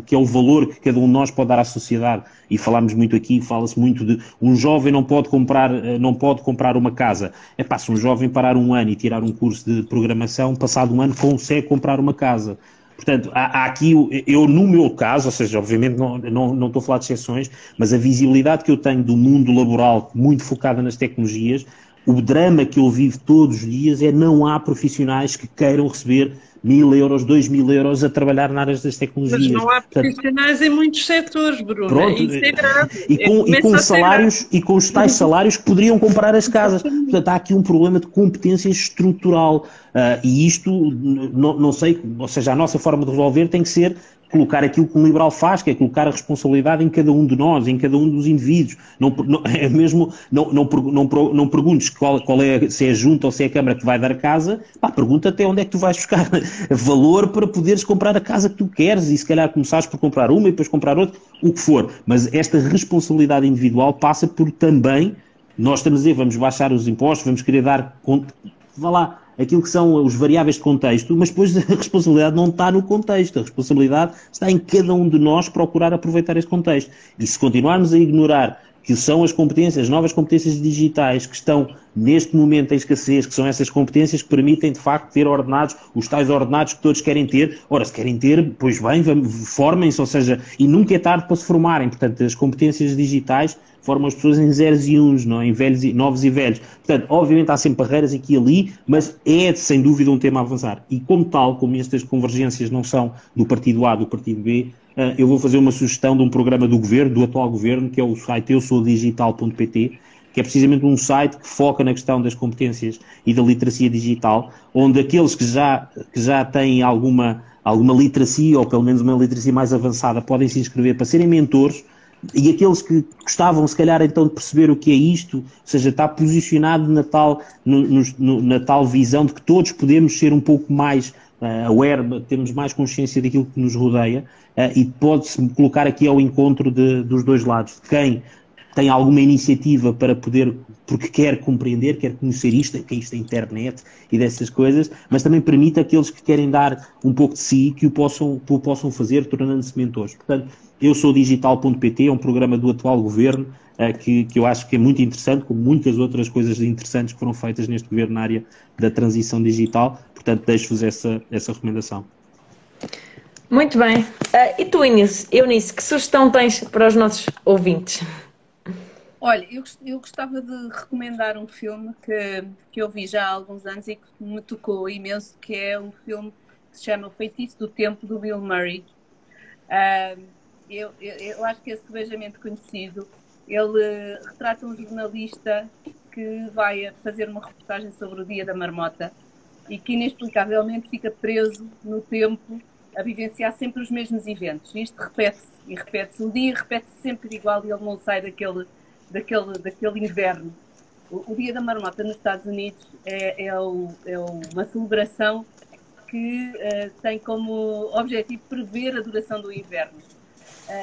que é o valor que cada um de nós pode dar à sociedade. E falámos muito aqui, fala-se muito de um jovem não pode comprar uma casa. Se um jovem parar um ano e tirar um curso de programação, passado um ano consegue comprar uma casa. Portanto, há aqui, eu no meu caso, ou seja, obviamente não estou a falar de exceções, mas a visibilidade que eu tenho do mundo laboral muito focada nas tecnologias, o drama que eu vivo todos os dias não há profissionais que queiram receber 1.000 euros, 2.000 euros a trabalhar na área das tecnologias. Mas não há profissionais em muitos setores, Bruno. Pronto, isso é grave. E com salários, e com os tais salários que poderiam comprar as casas. Portanto, há aqui um problema de competência estrutural. E isto, não sei, ou seja, a nossa forma de resolver tem que ser colocar aquilo que um liberal faz, que é colocar a responsabilidade em cada um de nós, em cada um dos indivíduos. Não perguntes se é a junta ou se é a Câmara que vai dar a casa, pergunta até onde é que tu vais buscar valor para poderes comprar a casa que tu queres e se calhar começares por comprar uma e depois comprar outra, o que for. Mas esta responsabilidade individual passa por também, nós estamos a dizer, vamos baixar os impostos, vamos querer dar aquilo que são os variáveis de contexto, mas depois a responsabilidade não está no contexto, a responsabilidade está em cada um de nós procurar aproveitar esse contexto. E se continuarmos a ignorar que são as competências, as novas competências digitais que estão neste momento em escassez, que são essas competências que permitem de facto ter ordenados, os tais ordenados que todos querem ter. Ora, se querem ter, pois bem, formem-se, ou seja, e nunca é tarde para se formarem. Portanto, as competências digitais formam as pessoas em zeros e uns, não é? Em velhos e, novos e velhos. Portanto, obviamente há sempre barreiras aqui e ali, mas é sem dúvida um tema a avançar. E como tal, como estas convergências não são do partido A, do partido B, eu vou fazer uma sugestão de um programa do governo, do atual governo, que é o site eusoodigital.pt, que é precisamente um site que foca na questão das competências e da literacia digital, onde aqueles que já têm alguma literacia, ou pelo menos uma literacia mais avançada, podem se inscrever para serem mentores, e aqueles que gostavam, se calhar, então, de perceber o que é isto, ou seja, está posicionado na tal visão de que todos podemos ser um pouco mais aware, temos mais consciência daquilo que nos rodeia, e pode-se colocar aqui ao encontro dos dois lados. Quem tem alguma iniciativa para poder, porque quer compreender, quer conhecer isto, que é isto da internet e dessas coisas, mas também permite àqueles que querem dar um pouco de si que o possam fazer, tornando-se mentores. Portanto, eu sou digital.pt, é um programa do atual governo que eu acho que é muito interessante, como muitas outras coisas interessantes que foram feitas neste governo na área da transição digital. Portanto, deixo-vos essa recomendação. Muito bem. E tu, Eunice, que sugestão tens para os nossos ouvintes? Olha, eu gostava de recomendar um filme que eu vi já há alguns anos e que me tocou imenso, que é um filme que se chama O Feitiço do Tempo, do Bill Murray. Eu acho que é subejamente conhecido. Ele retrata um jornalista que vai a fazer uma reportagem sobre o Dia da Marmota e que inexplicavelmente fica preso no tempo a vivenciar sempre os mesmos eventos. E isto repete-se. O dia repete-se sempre igual e ele não sai daquele inverno. O Dia da Marmota nos Estados Unidos é uma celebração que tem como objetivo prever a duração do inverno.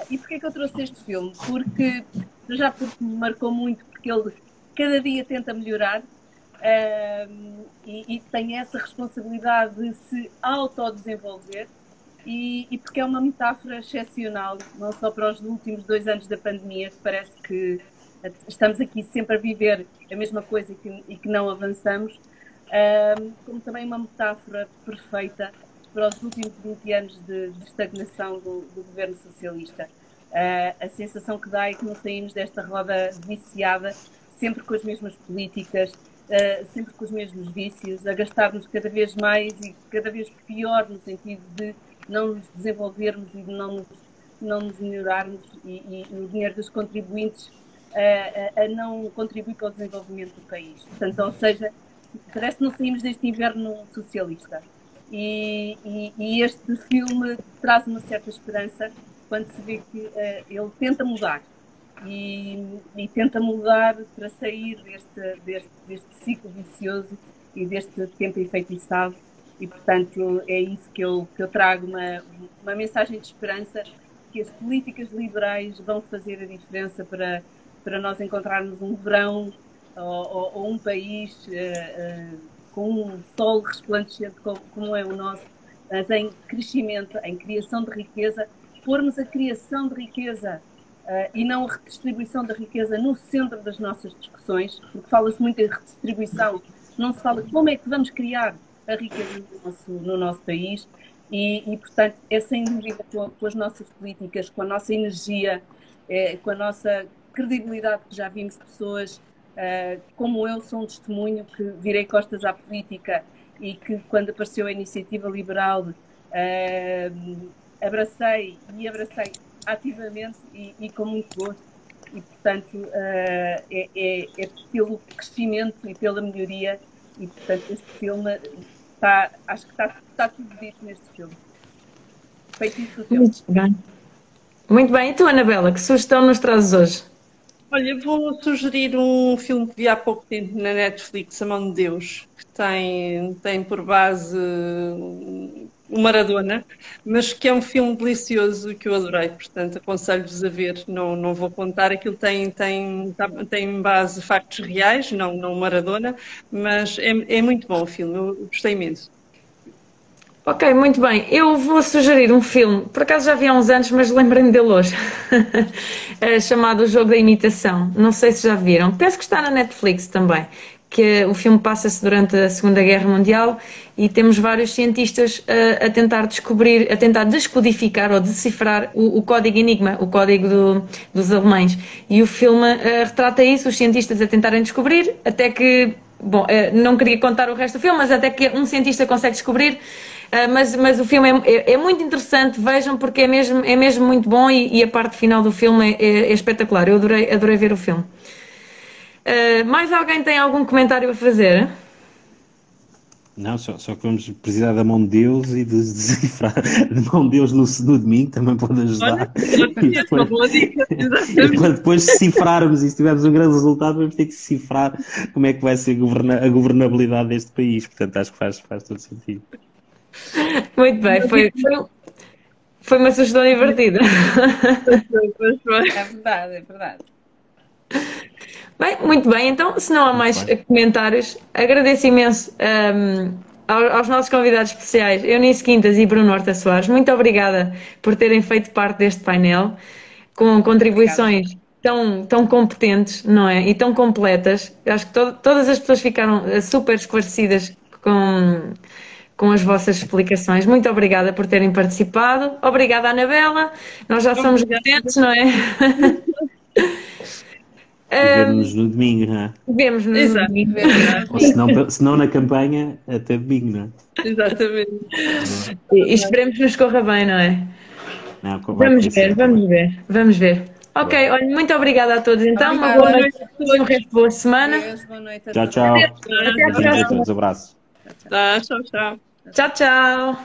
E porquê é que eu trouxe este filme? Porque me marcou muito, porque ele cada dia tenta melhorar e tem essa responsabilidade de se autodesenvolver e porque é uma metáfora excepcional, não só para os últimos 2 anos da pandemia, que parece que estamos aqui sempre a viver a mesma coisa e que não avançamos, como também uma metáfora perfeita para os últimos 20 anos de estagnação do governo socialista. A sensação que dá é que não saímos desta roda viciada, sempre com as mesmas políticas, sempre com os mesmos vícios, a gastarmos cada vez mais e cada vez pior, no sentido de não nos desenvolvermos e de não nos melhorarmos e o dinheiro dos contribuintes a não contribuir para o desenvolvimento do país. Portanto, ou seja, parece que não saímos deste inverno socialista. E este filme traz uma certa esperança quando se vê que ele tenta mudar e tenta mudar para sair deste ciclo vicioso e deste tempo enfeitiçado. E, portanto, é isso que eu trago, uma mensagem de esperança, que as políticas liberais vão fazer a diferença para nós encontrarmos um verão ou um país com um sol resplandecente como é o nosso, mas em crescimento, em criação de riqueza, pormos a criação de riqueza e não a redistribuição da riqueza no centro das nossas discussões, porque fala-se muito em redistribuição, não se fala como é que vamos criar a riqueza no nosso país e, portanto, é sem dúvida com as nossas políticas, com a nossa energia, com a nossa credibilidade, que já vimos pessoas como eu, sou um testemunho que virei costas à política e que quando apareceu a iniciativa liberal abracei ativamente e com muito gosto e, portanto, é pelo crescimento e pela melhoria e, portanto, este filme acho que está tudo dito neste filme. Feitiço do Tempo. Muito bem. Muito bem. E tu, Anabela, que sugestão nos trazes hoje? Olha, vou sugerir um filme que vi há pouco tempo na Netflix, A Mão de Deus, que tem por base o Maradona, mas que é um filme delicioso que eu adorei, portanto aconselho-vos a ver, não vou contar, aquilo tem base factos reais, não Maradona, mas é muito bom o filme, eu gostei imenso. Ok, muito bem. Eu vou sugerir um filme, por acaso já vi há uns anos, mas lembrei-me dele hoje, chamado O Jogo da Imitação. Não sei se já viram. Penso que está na Netflix também, que o filme passa-se durante a Segunda Guerra Mundial e temos vários cientistas a tentar descobrir, a tentar descodificar ou decifrar o código Enigma, o código dos alemães. E o filme retrata isso, os cientistas a tentarem descobrir, até que, bom, não queria contar o resto do filme, mas até que um cientista consegue descobrir. Mas o filme é muito interessante, vejam, porque é mesmo muito bom e a parte final do filme é espetacular. Eu adorei ver o filme. Mais alguém tem algum comentário a fazer? Não, só que vamos precisar da mão de Deus e de decifrar. Da mão de Deus no domingo também pode ajudar. E para depois decifrarmos e se tivermos um grande resultado, vamos ter que decifrar como é que vai ser a governabilidade deste país. Portanto, acho que faz todo sentido. Muito bem, foi uma sugestão divertida. É verdade, é verdade. Bem, muito bem, então, se não há mais comentários, agradeço imenso aos nossos convidados especiais, Eunice Quintas e Bruno Horta Soares. Muito obrigada por terem feito parte deste painel, com contribuições tão competentes, não é? E tão completas. Eu acho que todas as pessoas ficaram super esclarecidas com as vossas explicações. Muito obrigada por terem participado. Obrigada, Anabela. Nós já somos recentes, não é? Vemo-nos no domingo, não é? Vemos-nos no domingo. Ou se não na campanha, até domingo, não é? Exatamente. E esperemos que nos corra bem, não é? Não, Vamos ver. Ok, olha, muito obrigada a todos. Então, uma boa noite e um resto de boa semana. Deus, boa noite a Tchau, todos. tchau. Até à próxima. Abraço. Tá, tchau, tchau. Tchau, tchau.